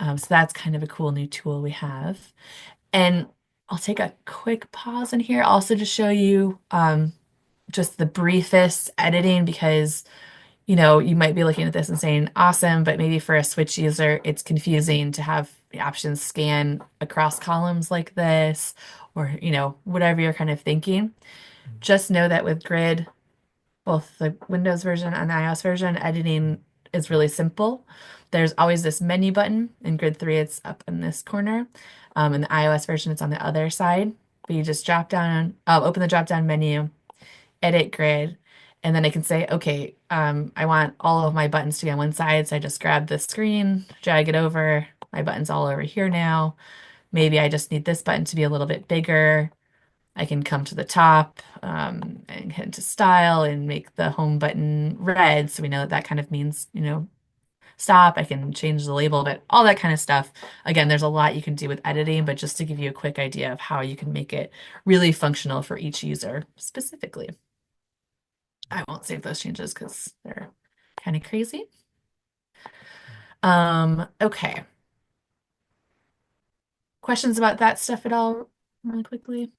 So that's kind of a cool new tool we have. And I'll take a quick pause in here also to show you just the briefest editing, because you might be looking at this and saying awesome, but maybe for a Switch user it's confusing to have the options scan across columns like this, or whatever you're kind of thinking. Just know that with Grid, both the Windows version and the iOS version, editing is really simple. There's always this menu button. In Grid 3 it's up in this corner. In the iOS version it's on the other side, but you just open the drop down menu, edit grid, and then I can say, okay, I want all of my buttons to be on one side. So I just grab the screen, drag it over. My button's all over here now. Maybe I just need this button to be a little bit bigger. I can come to the top and hit into style and make the home button red. So we know that kind of means, stop. I can change the label, but all that kind of stuff. Again, there's a lot you can do with editing, but just to give you a quick idea of how you can make it really functional for each user specifically. I won't save those changes because they're kind of crazy. Okay. Questions about that stuff at all really quickly?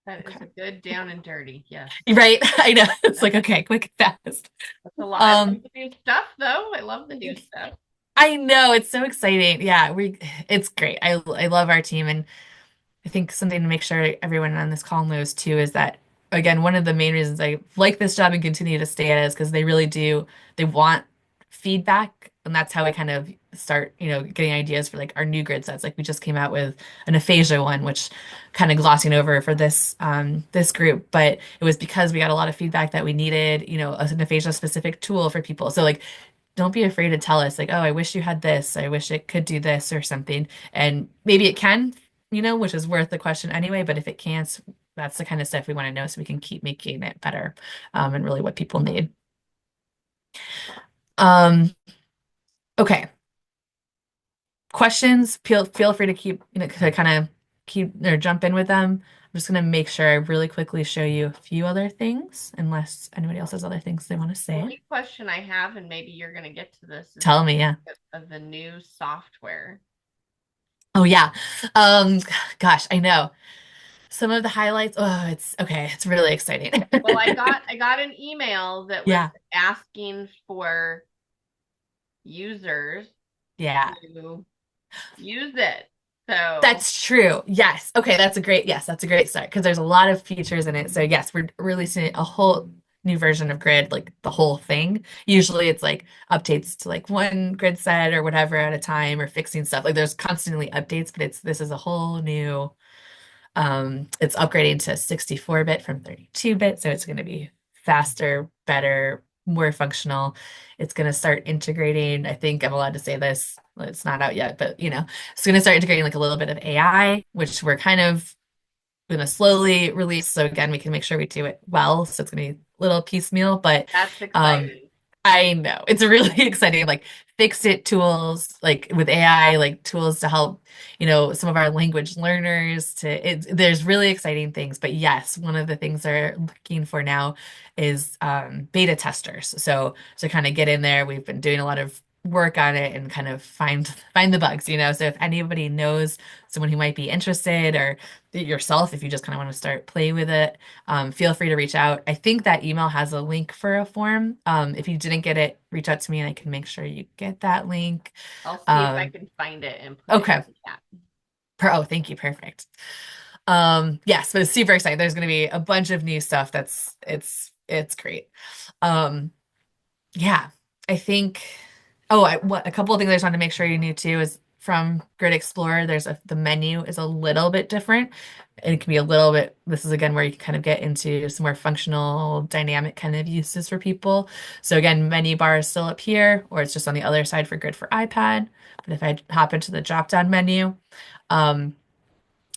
That is a good down and dirty. Yes. Right. I know. It's like, okay, quick and fast. That's a lot. I love the new stuff though. I love the new stuff. I know, it's so exciting. Yeah, it's great. I love our team, and I think something to make sure everyone on this call knows too is that, again, one of the main reasons I like this job and continue to stay at it is because they really do, they want feedback. And that's how I kind of start, getting ideas for like our new grid sets. Like we just came out with an aphasia one, which kind of glossing over for this group, but it was because we got a lot of feedback that we needed, an aphasia specific tool for people. So like don't be afraid to tell us like, oh, I wish you had this. I wish it could do this or something. And maybe it can, which is worth the question anyway. But if it can't, that's the kind of stuff we want to know so we can keep making it better, and really what people need. Um, okay. Questions, feel free to keep, to kind of keep or jump in with them. I'm just going to make sure I really quickly show you a few other things, unless anybody else has other things they want to The say. only question I have, and maybe you're going to get to this, is Tell me, yeah. of the new software. Oh yeah. Um, gosh, I know. Some of the highlights, oh, it's okay. It's really exciting. Well, I got an email that was Yeah. asking for users Yeah. to use it. So That's true. Yes. Okay, that's a great start because there's a lot of features in it. So yes, we're releasing a whole new version of Grid, like the whole thing. Usually it's like updates to like one grid set or whatever at a time or fixing stuff. Like there's constantly updates, but this is a whole new it's upgrading to 64-bit from 32-bit, so it's going to be faster, better, more functional. It's going to start integrating, I think I'm allowed to say this, well, it's not out yet, but it's going to start integrating like a little bit of AI, which we're kind of going to slowly release. So again, we can make sure we do it well. So it's going to be a little piecemeal, but that's um, exciting. I know it's really exciting, like fix it tools, like with AI, like tools to help, some of our language learners there's really exciting things. But yes, one of the things they're looking for now is beta testers. So to kind of get in there, we've been doing a lot of work on it and kind of find the bugs, So if anybody knows someone who might be interested or yourself, if you just kind of want to start play with it, feel free to reach out. I think that email has a link for a form. If you didn't get it, reach out to me and I can make sure you get that link. I'll see if I Um, can find it and put it okay. in the chat. Oh, thank you. Perfect. Yes, but it's super exciting. There's going to be a bunch of new stuff it's great. Um, yeah, I think. Oh, a couple of things I just wanted to make sure you knew too is from Grid Explorer. The menu is a little bit different. And it can be a little bit. This is again where you can kind of get into some more functional, dynamic kind of uses for people. So again, menu bar is still up here, or it's just on the other side for Grid for iPad. But if I hop into the drop-down menu, um,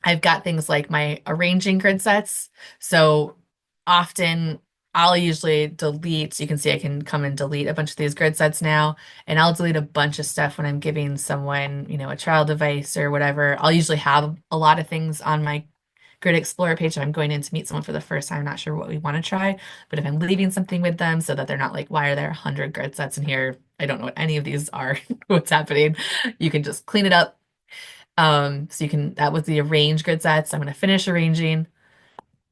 I've got things like my arranging grid sets. So often I'll usually delete, so you can see I can come and delete a bunch of these grid sets now, and I'll delete a bunch of stuff when I'm giving someone, a trial device or whatever. I'll usually have a lot of things on my Grid Explorer page if I'm going in to meet someone for the first time, not sure what we want to try, but if I'm leaving something with them so that they're not like, why are there 100 grid sets in here? I don't know what any of these are, what's happening. You can just clean it up, so that was the arrange grid sets. I'm going to finish arranging.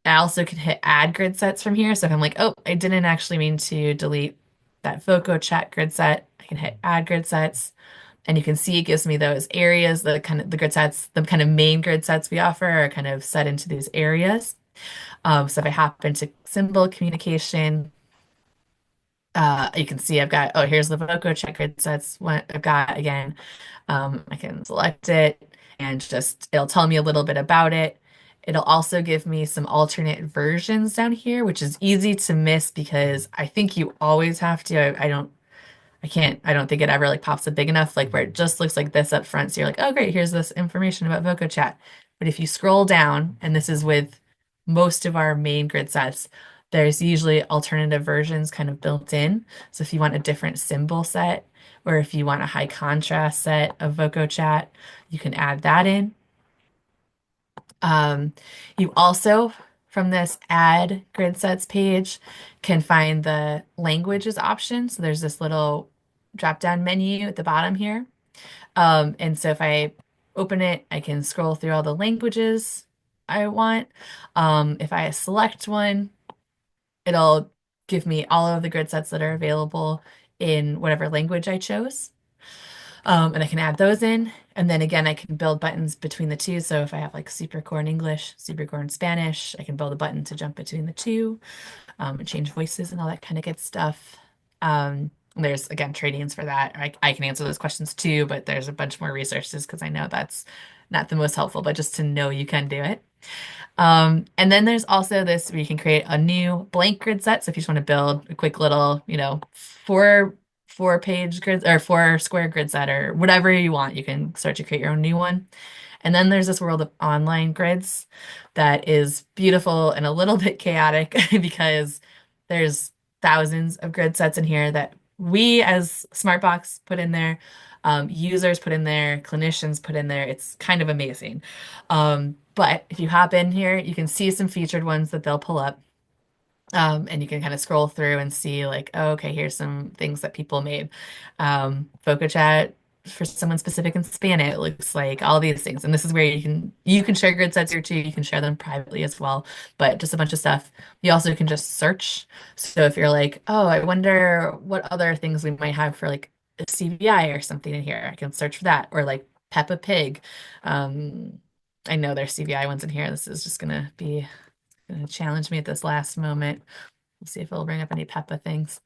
I also can hit add grid sets from here. So if I'm like, oh, I didn't actually mean to delete that Voco chat grid set, I can hit add grid sets. And you can see it gives me those areas, the grid sets, the kind of main grid sets we offer are kind of set into these areas. So if I hop into symbol communication, you can see I've got, oh, here's the Voco chat grid sets. What I've got again. I can select it and it'll tell me a little bit about it. It'll also give me some alternate versions down here, which is easy to miss because I think you always have to. I don't think it ever like pops up big enough, like where it just looks like this up front. So you're like, oh, great, here's this information about Voco Chat. But if you scroll down, and this is with most of our main grid sets, there's usually alternative versions kind of built in. So if you want a different symbol set, or if you want a high contrast set of Voco Chat, you can add that in. You also, from this add grid sets page, can find the languages option. So there's this little drop down menu at the bottom here. And so if I open it, I can scroll through all the languages I want. If I select one, it'll give me all of the grid sets that are available in whatever language I chose. And I can add those in. And then again, I can build buttons between the two. So if I have like SuperCore in English, SuperCore in Spanish, I can build a button to jump between the two, and change voices and all that kind of good stuff. There's again trainings for that. I can answer those questions too, but there's a bunch more resources because I know that's not the most helpful, but just to know you can do it. And then there's also this where you can create a new blank grid set. So if you just want to build a quick little, 4-page grid or 4-square grid set or whatever you want. You can start to create your own new one. And then there's this world of online grids that is beautiful and a little bit chaotic because there's thousands of grid sets in here that we as Smartbox put in there, users put in there, clinicians put in there. It's kind of amazing. But if you hop in here, you can see some featured ones that they'll pull up. And you can kind of scroll through and see like, oh, okay, here's some things that people made. Chat for someone specific and span it looks like all these things. And this is where you can share grid sets here too. You can share them privately as well, but just a bunch of stuff. You also can just search. So if you're like, oh, I wonder what other things we might have for like a CVI or something in here, I can search for that. Or like Peppa Pig. I know there's CVI ones in here. This is just gonna challenge me at this last moment. We'll see if it'll bring up any Peppa things.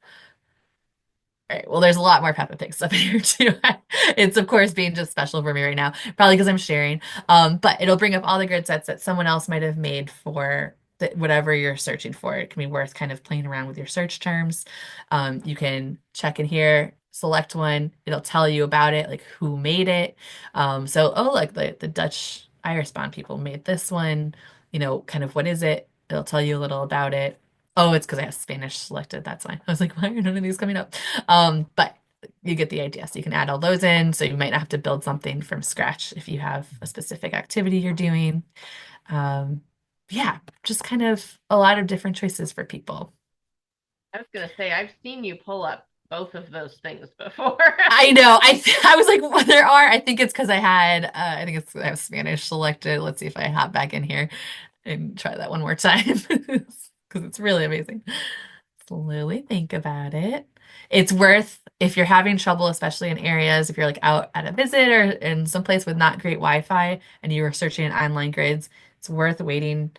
All right, well, there's a lot more Peppa Pig stuff in here too. It's of course being just special for me right now, probably because I'm sharing. But it'll bring up all the grid sets that someone else might have made for whatever you're searching for. It can be worth kind of playing around with your search terms. You can check in here, select one. It'll tell you about it, like who made it. Like the Dutch Irish bond people made this one. Kind of what is it? It'll tell you a little about it. Oh, it's because I have Spanish selected. That's why. I was like, why are none of these coming up? But you get the idea. So you can add all those in. So you might not have to build something from scratch if you have a specific activity you're doing. Yeah, just kind of a lot of different choices for people. I was gonna say I've seen you pull up both of those things before. I know. I was like, well, there are. I think it's because I have Spanish selected. Let's see if I hop back in here and try that one more time because it's really amazing. Slowly think about it. It's worth, if you're having trouble, especially in areas, if you're like out at a visit or in some place with not great Wi-Fi and you are searching in online grids, it's worth waiting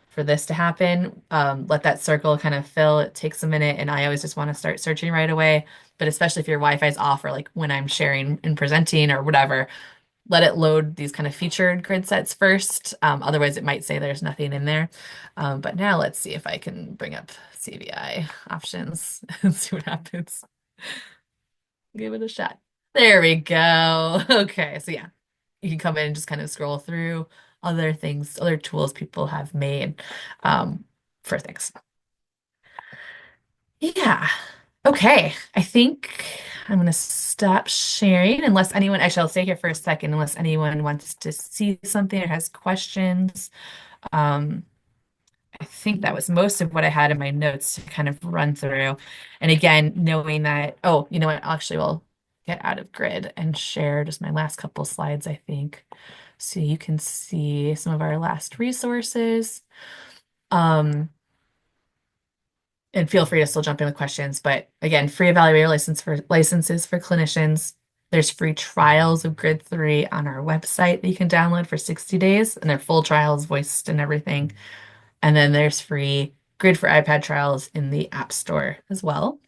for this to happen. Let that circle kind of fill. It takes a minute, and I always just want to start searching right away. But especially if your Wi-Fi is off or like when I'm sharing and presenting or whatever, let it load these kind of featured grid sets first. Otherwise, it might say there's nothing in there. But now let's see if I can bring up CVI options and see what happens. Give it a shot. There we go. Okay, so yeah, you can come in and just kind of scroll through other things, other tools people have made for things. Yeah. Okay. I think I'm going to stop sharing unless anyone, actually, I'll stay here for a second unless anyone wants to see something or has questions. I think that was most of what I had in my notes to kind of run through. And again, knowing that, oh, you know what? Actually, we'll get out of grid and share just my last couple slides, I think. So you can see some of our last resources. And feel free to still jump in with questions. But again, free evaluator licenses for clinicians. There's free trials of Grid 3 on our website that you can download for 60 days, and they're full trials, voiced and everything. And then there's free Grid for iPad trials in the App Store as well.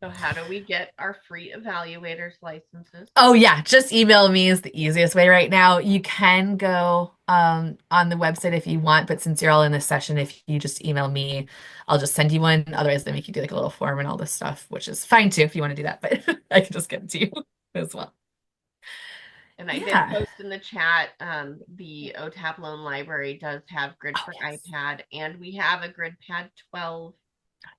So how do we get our free evaluators licenses? Oh yeah, just email me is the easiest way right now. You can go on the website if you want, but since you're all in this session, if you just email me, I'll just send you one. Otherwise, they make you do like a little form and all this stuff, which is fine too if you want to do that, but I can just get it to you as well. And I did post in the chat, the OTAP Loan Library does have Grid for iPad, and we have a GridPad 12.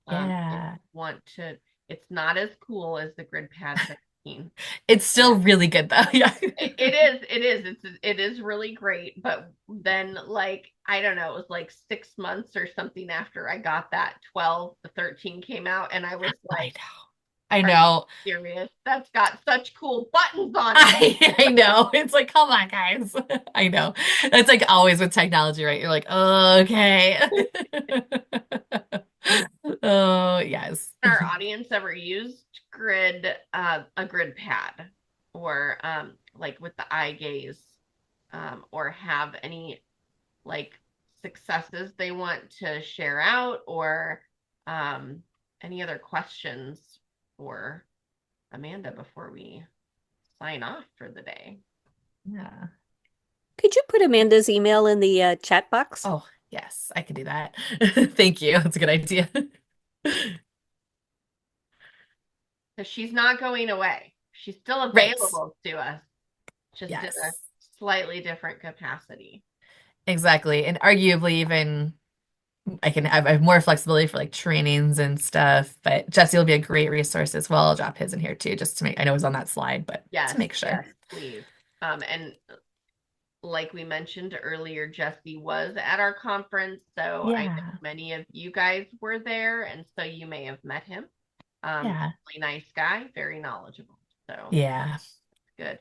Yeah. If you want to, it's not as cool as the GridPad 16. It's still really good though. Yeah. It is really great. But then like, I don't know, it was like 6 months or something after I got that 12, the 13 came out, and I was like, I know. Serious? That's got such cool buttons on it. I know. It's like, come on, guys. I know. That's like always with technology, right? You're like, oh, okay. Oh, yes. Our audience ever used a grid pad or like with the eye gaze, or have any like successes they want to share out, or any other questions for Amanda before we sign off for the day? Yeah. Could you put Amanda's email in the chat box? Oh, yes, I could do that. Thank you. That's a good idea. because she's not going away. She's still Right. available to us, just in a Yes, slightly different capacity. exactly. And arguably even I have more flexibility for like trainings and stuff, but Jesse will be a great resource as well. I'll drop his in here too, just to make, I know he's on that slide, but to Yes, make sure. yes, please. And like we mentioned earlier, Jesse was at our conference, so I know Yeah. many of you guys were there, and so you may have met him. Yeah. Really nice guy, very knowledgeable. So Yeah. good.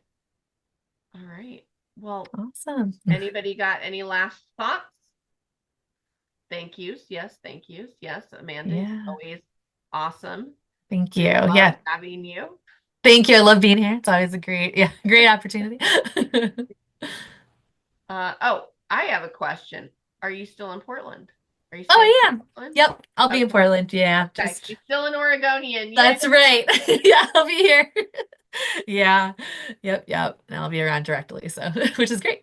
All right. Well, Awesome. anybody got any last thoughts? Thank yous. Yes, thank yous. Yes, Amanda, you're Yeah. always awesome. Thank you. Love Yeah. having you. Thank you. I love being here. It's always a great opportunity. Oh, I have a question. Are you still in Portland? Are you Oh, staying I in am. Portland? Yep. I'll be Okay, in Portland. Yeah. okay. Just She's still an Oregonian. Yay. that's right. Yeah, I'll be here. Yeah. Yep. Yep. And I'll be around directly. So, which is great.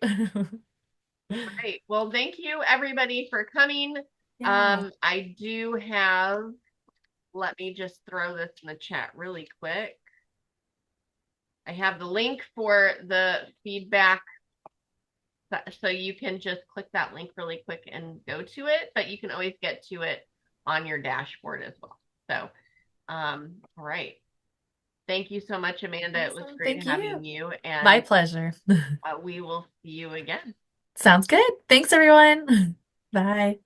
Great. Well, thank you everybody for coming. Yeah. I do have, let me just throw this in the chat really quick. I have the link for the feedback. So you can just click that link really quick and go to it, but you can always get to it on your dashboard as well. So, all right. Thank you so much, Amanda. It was Awesome. great Thank having you. you, My and pleasure. we will see you again. Sounds good. Thanks, everyone. Bye.